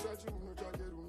touch you, no try get